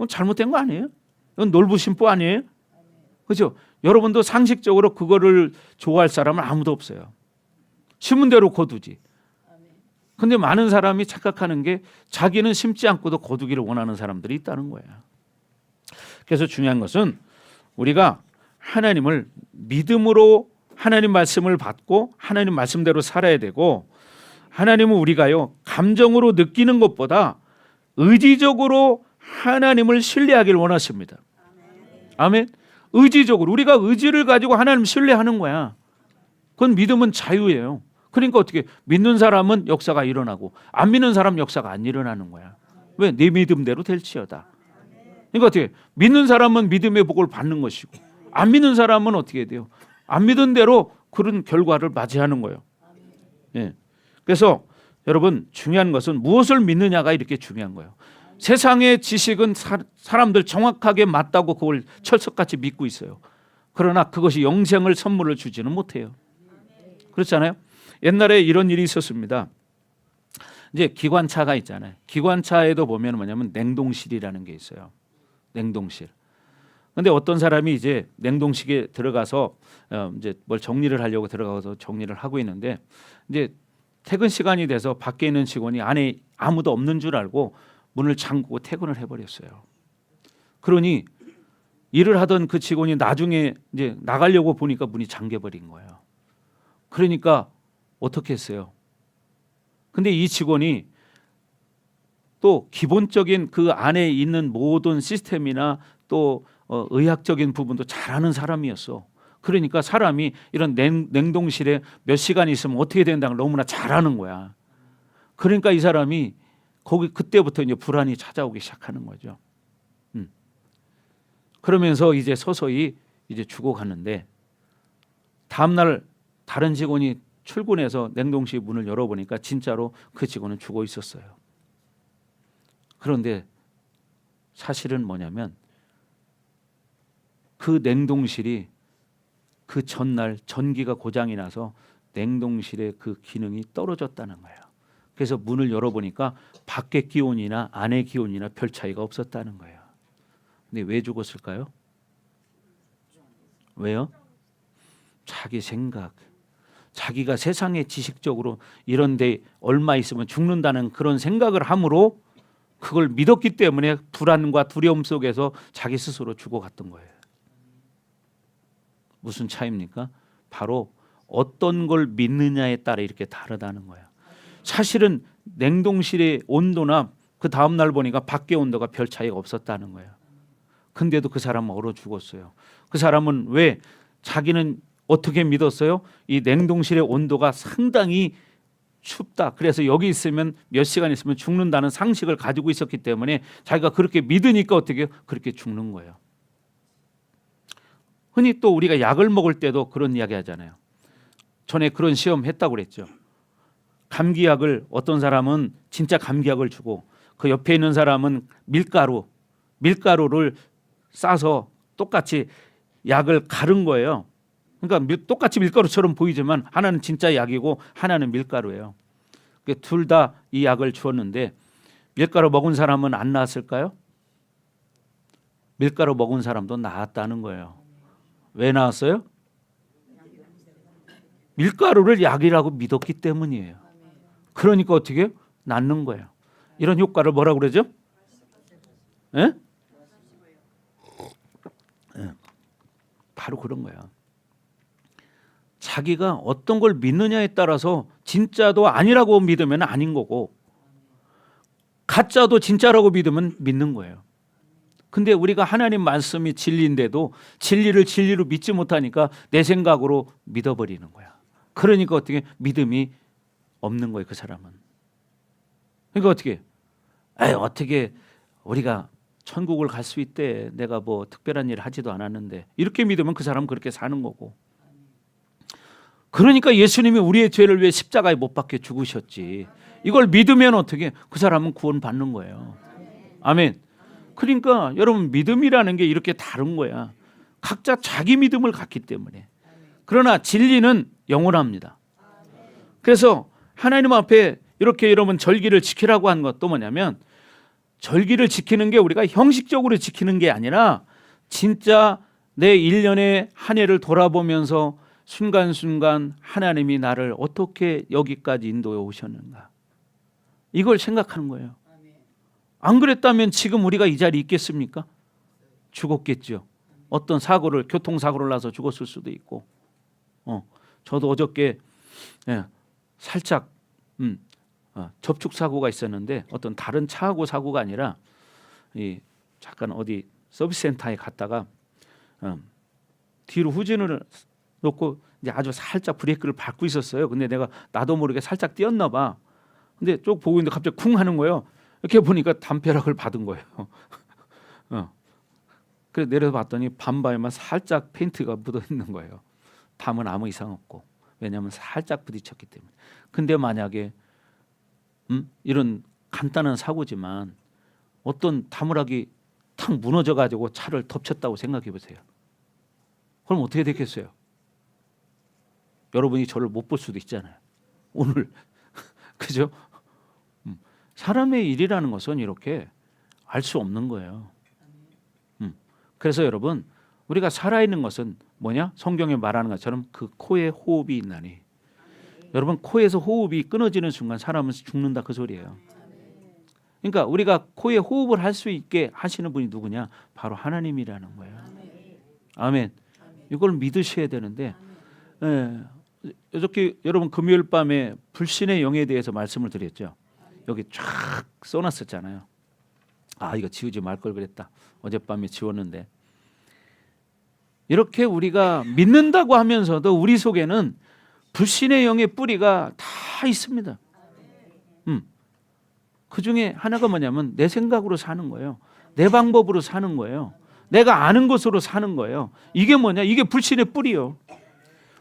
잘못된 거 아니에요? 이건 놀부심보 아니에요? 그렇죠? 여러분도 상식적으로 그거를 좋아할 사람은 아무도 없어요. 심은 대로 거두지. 근데 많은 사람이 착각하는 게 자기는 심지 않고도 거두기를 원하는 사람들이 있다는 거예요. 그래서 중요한 것은 우리가 하나님을 믿음으로 하나님 말씀을 받고 하나님 말씀대로 살아야 되고, 하나님은 우리가요 감정으로 느끼는 것보다 의지적으로 하나님을 신뢰하기를 원하십니다. 아멘. 의지적으로 우리가 의지를 가지고 하나님 신뢰하는 거야. 그건 믿음은 자유예요. 그러니까 어떻게 믿는 사람은 역사가 일어나고 안 믿는 사람 역사가 안 일어나는 거야. 왜? 네 믿음대로 될지어다. 그러니까 어떻게 믿는 사람은 믿음의 복을 받는 것이고 안 믿는 사람은 어떻게 돼요? 안 믿은 대로 그런 결과를 맞이하는 거예요. 예. 그래서 여러분, 중요한 것은 무엇을 믿느냐가 이렇게 중요한 거예요. 세상의 지식은 사람들 정확하게 맞다고 그걸 철석같이 믿고 있어요. 그러나 그것이 영생을 선물을 주지는 못해요. 그렇잖아요. 옛날에 이런 일이 있었습니다. 이제 기관차가 있잖아요. 기관차에도 보면 뭐냐면 냉동실이라는 게 있어요. 냉동실. 근데 어떤 사람이 이제 냉동실에 들어가서 이제 뭘 정리를 하려고 들어가서 정리를 하고 있는데 이제 퇴근 시간이 돼서 밖에 있는 직원이 안에 아무도 없는 줄 알고 문을 잠그고 퇴근을 해버렸어요. 그러니 일을 하던 그 직원이 나중에 이제 나가려고 보니까 문이 잠겨버린 거예요. 그러니까 어떻게 했어요? 근데 이 직원이 또 기본적인 그 안에 있는 모든 시스템이나 또 의학적인 부분도 잘하는 사람이었어. 그러니까 사람이 이런 냉동실에 몇 시간 있으면 어떻게 된다는 걸 너무나 잘하는 거야. 그러니까 이 사람이 거기 그때부터 이제 불안이 찾아오기 시작하는 거죠. 그러면서 이제 서서히 이제 죽어가는데 다음 날 다른 직원이 출근해서 냉동실 문을 열어보니까 진짜로 그 직원은 죽어 있었어요. 그런데 사실은 뭐냐면 그 냉동실이 그 전날 전기가 고장이 나서 냉동실의 그 기능이 떨어졌다는 거예요. 그래서 문을 열어보니까 밖의 기온이나 안의 기온이나 별 차이가 없었다는 거예요. 근데 왜 죽었을까요? 왜요? 자기 생각, 자기가 세상에 지식적으로 이런 데 얼마 있으면 죽는다는 그런 생각을 함으로 그걸 믿었기 때문에 불안과 두려움 속에서 자기 스스로 죽어갔던 거예요. 무슨 차이입니까? 바로 어떤 걸 믿느냐에 따라 이렇게 다르다는 거예요. 사실은 냉동실의 온도나 그 다음 날 보니까 밖의 온도가 별 차이가 없었다는 거예요. 근데도 그 사람은 얼어 죽었어요. 그 사람은 왜? 자기는 어떻게 믿었어요? 이 냉동실의 온도가 상당히 춥다. 그래서 여기 있으면 몇 시간 있으면 죽는다는 상식을 가지고 있었기 때문에 자기가 그렇게 믿으니까 어떻게 그렇게 죽는 거예요. 흔히 또 우리가 약을 먹을 때도 그런 이야기 하잖아요. 전에 그런 시험 했다고 그랬죠. 감기약을 어떤 사람은 진짜 감기약을 주고 그 옆에 있는 사람은 밀가루를 싸서 똑같이 약을 가른 거예요. 그러니까 똑같이 밀가루처럼 보이지만 하나는 진짜 약이고 하나는 밀가루예요. 둘 다 이 약을 주었는데 밀가루 먹은 사람은 안 나았을까요? 밀가루 먹은 사람도 나았다는 거예요. 왜 나았어요? 밀가루를 약이라고 믿었기 때문이에요. 그러니까 어떻게 해요? 낫는 거예요. 이런 효과를 뭐라고 그러죠? 예? 예. 바로 그런 거야. 자기가 어떤 걸 믿느냐에 따라서 진짜도 아니라고 믿으면 아닌 거고 가짜도 진짜라고 믿으면 믿는 거예요. 근데 우리가 하나님 말씀이 진리인데도 진리를 진리로 믿지 못하니까 내 생각으로 믿어버리는 거야. 그러니까 어떻게 믿음이 없는 거예요, 그 사람은. 그러니까 어떻게 우리가 천국을 갈 수 있대. 내가 뭐 특별한 일을 하지도 않았는데. 이렇게 믿으면 그 사람은 그렇게 사는 거고. 그러니까 예수님이 우리의 죄를 위해 십자가에 못 박혀 죽으셨지. 이걸 믿으면 어떻게 그 사람은 구원받는 거예요. 아멘. 그러니까 여러분 믿음이라는 게 이렇게 다른 거야. 각자 자기 믿음을 갖기 때문에. 그러나 진리는 영원합니다. 그래서 하나님 앞에 이렇게 여러분 절기를 지키라고 한 것도 뭐냐면 절기를 지키는 게 우리가 형식적으로 지키는 게 아니라 진짜 내 1년의 한 해를 돌아보면서 순간순간 하나님이 나를 어떻게 여기까지 인도해 오셨는가. 이걸 생각하는 거예요. 안 그랬다면 지금 우리가 이 자리에 있겠습니까? 죽었겠죠. 어떤 사고를 교통사고를 나서 죽었을 수도 있고. 저도 어저께 살짝 접촉사고가 있었는데 어떤 다른 차하고 사고가 아니라 잠깐 어디 서비스센터에 갔다가 뒤로 후진을 놓고 이제 아주 살짝 브레이크를 밟고 있었어요. 근데 내가 나도 모르게 살짝 뛰었나 봐. 근데 쭉 보고 있는데 갑자기 쿵 하는 거예요. 이렇게 보니까 담벼락을 받은 거예요. 그래서 내려서 봤더니 반바에만 살짝 페인트가 묻어 있는 거예요. 담은 아무 이상 없고. 왜냐하면 살짝 부딪혔기 때문에. 근데 만약에 이런 간단한 사고지만 어떤 다무락이 탁 무너져가지고 차를 덮쳤다고 생각해 보세요. 그럼 어떻게 됐겠어요? 여러분이 저를 못 볼 수도 있잖아요. 오늘 그죠? 사람의 일이라는 것은 이렇게 알 수 없는 거예요. 그래서 여러분 우리가 살아있는 것은 뭐냐? 성경에 말하는 것처럼 그 코에 호흡이 있나니. 여러분 코에서 호흡이 끊어지는 순간 사람은 죽는다 그 소리예요. 그러니까 우리가 코에 호흡을 할 수 있게 하시는 분이 누구냐? 바로 하나님이라는 거예요. 아멘. 이걸 믿으셔야 되는데 어저께 여러분 금요일 밤에 불신의 영에 대해서 말씀을 드렸죠. 여기 쫙 써놨었잖아요. 이거 지우지 말 걸 그랬다. 어젯밤에 지웠는데 이렇게 우리가 믿는다고 하면서도 우리 속에는 불신의 영의 뿌리가 다 있습니다. 그 중에 하나가 뭐냐면 내 생각으로 사는 거예요. 내 방법으로 사는 거예요. 내가 아는 것으로 사는 거예요. 이게 뭐냐? 이게 불신의 뿌리요.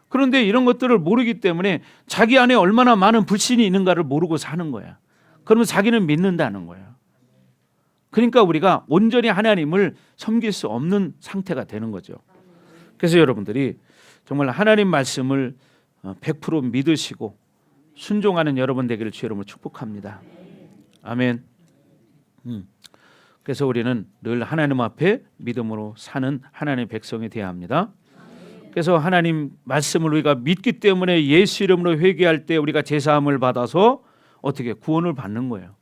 그런데 이런 것들을 모르기 때문에 자기 안에 얼마나 많은 불신이 있는가를 모르고 사는 거야. 그러면 자기는 믿는다는 거예요. 그러니까 우리가 온전히 하나님을 섬길 수 없는 상태가 되는 거죠. 그래서 여러분들이 정말 하나님 말씀을 100% 믿으시고 순종하는 여러분 되기를 주의 이름으로 축복합니다. 아멘. 그래서 우리는 늘 하나님 앞에 믿음으로 사는 하나님의 백성이 되어야 합니다. 그래서 하나님 말씀을 우리가 믿기 때문에 예수 이름으로 회개할 때 우리가 제사함을 받아서 어떻게 구원을 받는 거예요.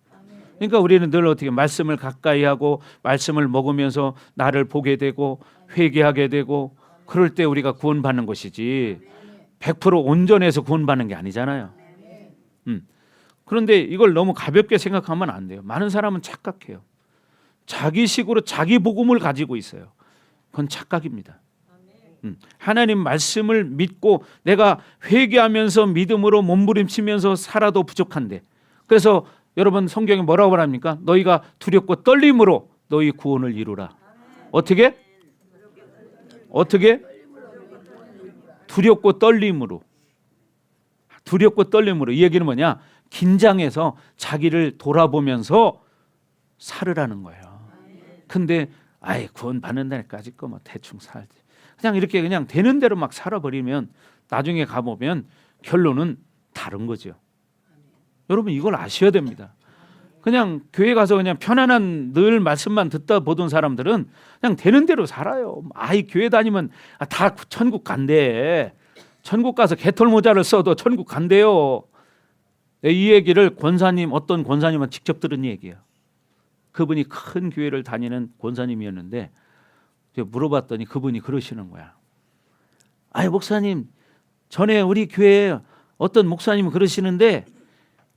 그러니까 우리는 늘 어떻게 말씀을 가까이 하고 말씀을 먹으면서 나를 보게 되고 회개하게 되고 그럴 때 우리가 구원받는 것이지 100% 온전해서 구원받는 게 아니잖아요. 그런데 이걸 너무 가볍게 생각하면 안 돼요. 많은 사람은 착각해요. 자기식으로 자기 복음을 가지고 있어요. 그건 착각입니다. 하나님 말씀을 믿고 내가 회개하면서 믿음으로 몸부림치면서 살아도 부족한데 그래서 여러분 성경에 뭐라고 말합니까? 너희가 두렵고 떨림으로 너희 구원을 이루라. 어떻게? 두렵고 떨림으로. 두렵고 떨림으로. 이 얘기는 뭐냐? 긴장해서 자기를 돌아보면서 살으라는 거예요. 근데 구원 받는다니까지 뭐 대충 살지. 그냥 이렇게 그냥 되는 대로 막 살아버리면 나중에 가보면 결론은 다른 거죠. 여러분 이걸 아셔야 됩니다. 그냥 교회 가서 그냥 편안한 늘 말씀만 듣다 보던 사람들은 그냥 되는 대로 살아요. 아이 교회 다니면 다 천국 간대. 천국 가서 개털 모자를 써도 천국 간대요. 이 얘기를 어떤 권사님은 직접 들은 얘기예요. 그분이 큰 교회를 다니는 권사님이었는데 물어봤더니 그분이 그러시는 거야. 아이 목사님, 전에 우리 교회에 어떤 목사님이 그러시는데,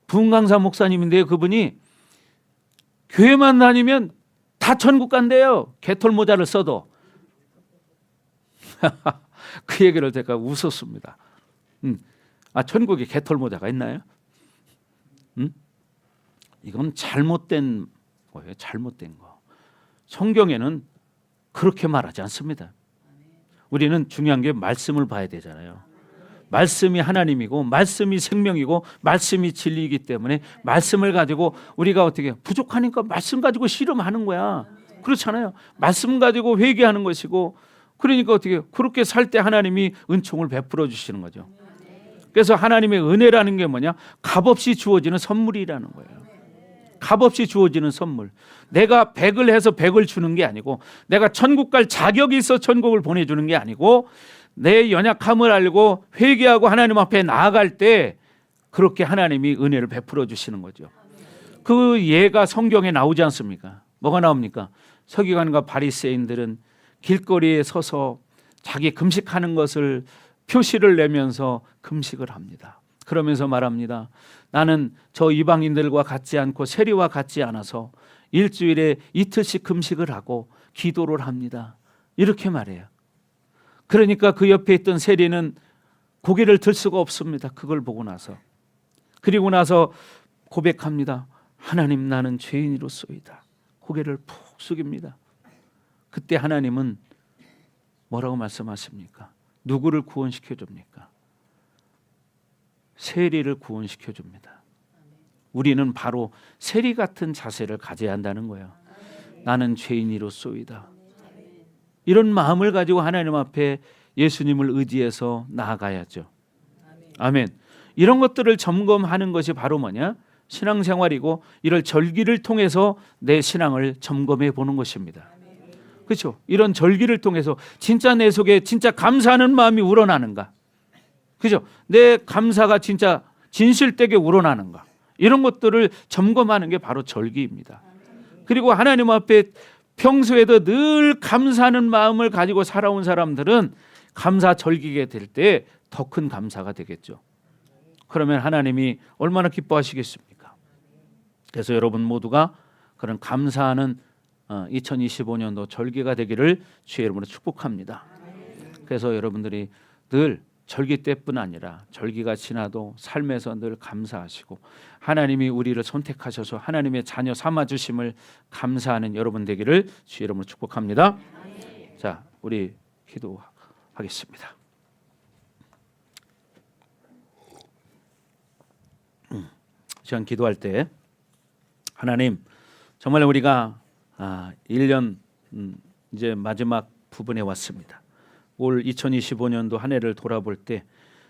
부흥강사 목사님인데요, 그분이 교회만 다니면 다 천국 간대요. 개털 모자를 써도. 그 얘기를 제가 웃었습니다. 천국에 개털 모자가 있나요? 이건 잘못된 거예요. 잘못된 거. 성경에는 그렇게 말하지 않습니다. 우리는 중요한 게 말씀을 봐야 되잖아요. 말씀이 하나님이고 말씀이 생명이고 말씀이 진리이기 때문에 말씀을 가지고 우리가 어떻게 부족하니까 말씀 가지고 씨름하는 거야. 그렇잖아요. 말씀 가지고 회개하는 것이고, 그러니까 어떻게 그렇게 살 때 하나님이 은총을 베풀어 주시는 거죠. 그래서 하나님의 은혜라는 게 뭐냐? 값없이 주어지는 선물이라는 거예요. 값없이 주어지는 선물. 내가 100을 해서 100을 주는 게 아니고, 내가 천국 갈 자격이 있어 천국을 보내주는 게 아니고, 내 연약함을 알고 회개하고 하나님 앞에 나아갈 때 그렇게 하나님이 은혜를 베풀어 주시는 거죠. 그 예가 성경에 나오지 않습니까? 뭐가 나옵니까? 서기관과 바리새인들은 길거리에 서서 자기 금식하는 것을 표시를 내면서 금식을 합니다. 그러면서 말합니다. 나는 저 이방인들과 같지 않고 세리와 같지 않아서 일주일에 이틀씩 금식을 하고 기도를 합니다. 이렇게 말해요. 그러니까 그 옆에 있던 세리는 고개를 들 수가 없습니다. 그걸 보고 나서. 그리고 나서 고백합니다. 하나님, 나는 죄인이로소이다. 고개를 푹 숙입니다. 그때 하나님은 뭐라고 말씀하십니까? 누구를 구원시켜 줍니까? 세리를 구원시켜 줍니다. 우리는 바로 세리 같은 자세를 가져야 한다는 거예요. 나는 죄인이로소이다. 이런 마음을 가지고 하나님 앞에 예수님을 의지해서 나아가야죠. 아멘. 이런 것들을 점검하는 것이 바로 뭐냐? 신앙생활이고, 이런 절기를 통해서 내 신앙을 점검해 보는 것입니다. 그렇죠? 이런 절기를 통해서 진짜 내 속에 진짜 감사하는 마음이 우러나는가? 그죠? 내 감사가 진짜 진실되게 우러나는가? 이런 것들을 점검하는 게 바로 절기입니다. 그리고 하나님 앞에 평소에도 늘 감사하는 마음을 가지고 살아온 사람들은 감사 절기게 될 때 더 큰 감사가 되겠죠. 그러면 하나님이 얼마나 기뻐하시겠습니까? 그래서 여러분 모두가 그런 감사하는 2025년도 절기가 되기를 주의 이름으로 축복합니다. 그래서 여러분들이 늘 절기 때뿐 아니라 절기가 지나도 삶에서 늘 감사하시고, 하나님이 우리를 선택하셔서 하나님의 자녀 삼아주심을 감사하는 여러분 되기를 주의 이름으로 축복합니다. 자, 우리 기도하겠습니다. 시간 기도할 때 하나님, 정말 우리가 1년 이제 마지막 부분에 왔습니다. 올 2025년도 한 해를 돌아볼 때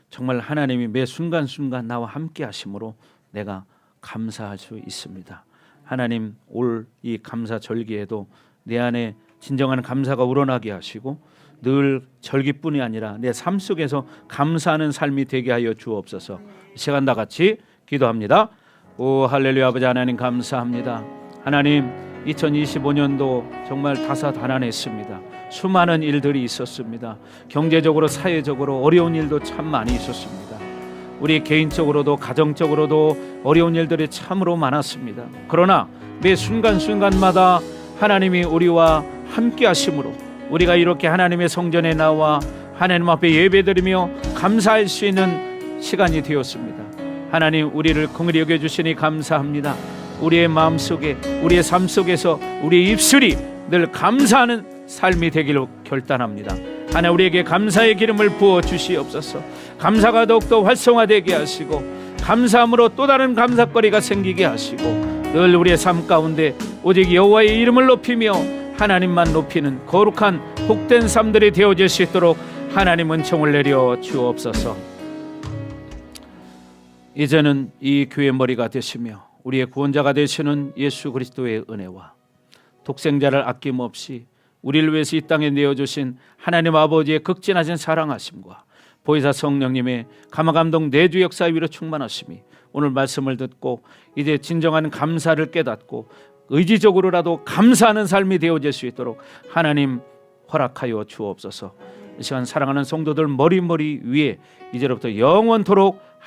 정말 하나님이 매 순간순간 나와 함께 하심으로 내가 감사할 수 있습니다. 하나님, 올 이 감사 절기에도 내 안에 진정한 감사가 우러나게 하시고, 늘 절기뿐이 아니라 내 삶 속에서 감사하는 삶이 되게 하여 주옵소서. 이 시간 다 같이 기도합니다. 오 할렐루야. 아버지 하나님 감사합니다. 하나님, 2025년도 정말 다사다난했습니다. 수많은 일들이 있었습니다. 경제적으로 사회적으로 어려운 일도 참 많이 있었습니다. 우리 개인적으로도 가정적으로도 어려운 일들이 참으로 많았습니다. 그러나 매 순간순간마다 하나님이 우리와 함께 하심으로 우리가 이렇게 하나님의 성전에 나와 하나님 앞에 예배드리며 감사할 수 있는 시간이 되었습니다. 하나님, 우리를 긍휼히 여겨주시니 감사합니다. 우리의 마음속에, 우리의 삶 속에서 우리의 입술이 늘 감사하는 삶이 되기로 결단합니다. 하나님, 우리에게 감사의 기름을 부어 주시옵소서. 감사가 더욱더 활성화되게 하시고, 감사함으로 또 다른 감사거리가 생기게 하시고, 늘 우리의 삶 가운데 오직 여호와의 이름을 높이며 하나님만 높이는 거룩한 복된 삶들이 되어질 수 있도록 하나님 은총을 내려 주옵소서. 이제는 이 교회 머리가 되시며 우리의 구원자가 되시는 예수 그리스도의 은혜와 독생자를 아낌없이 우리를 위해서 이 땅에 내어주신 하나님 아버지의 극진하신 사랑하심과 보혜사 성령님의 감화감동 내주 역사 위로 충만하심이 오늘 말씀을 듣고 이제 진정한 감사를 깨닫고 의지적으로라도 감사하는 삶이 되어질 수 있도록 하나님 허락하여 주옵소서. 이 시간 사랑하는 성도들 머리 위에 이제로부터 영원토록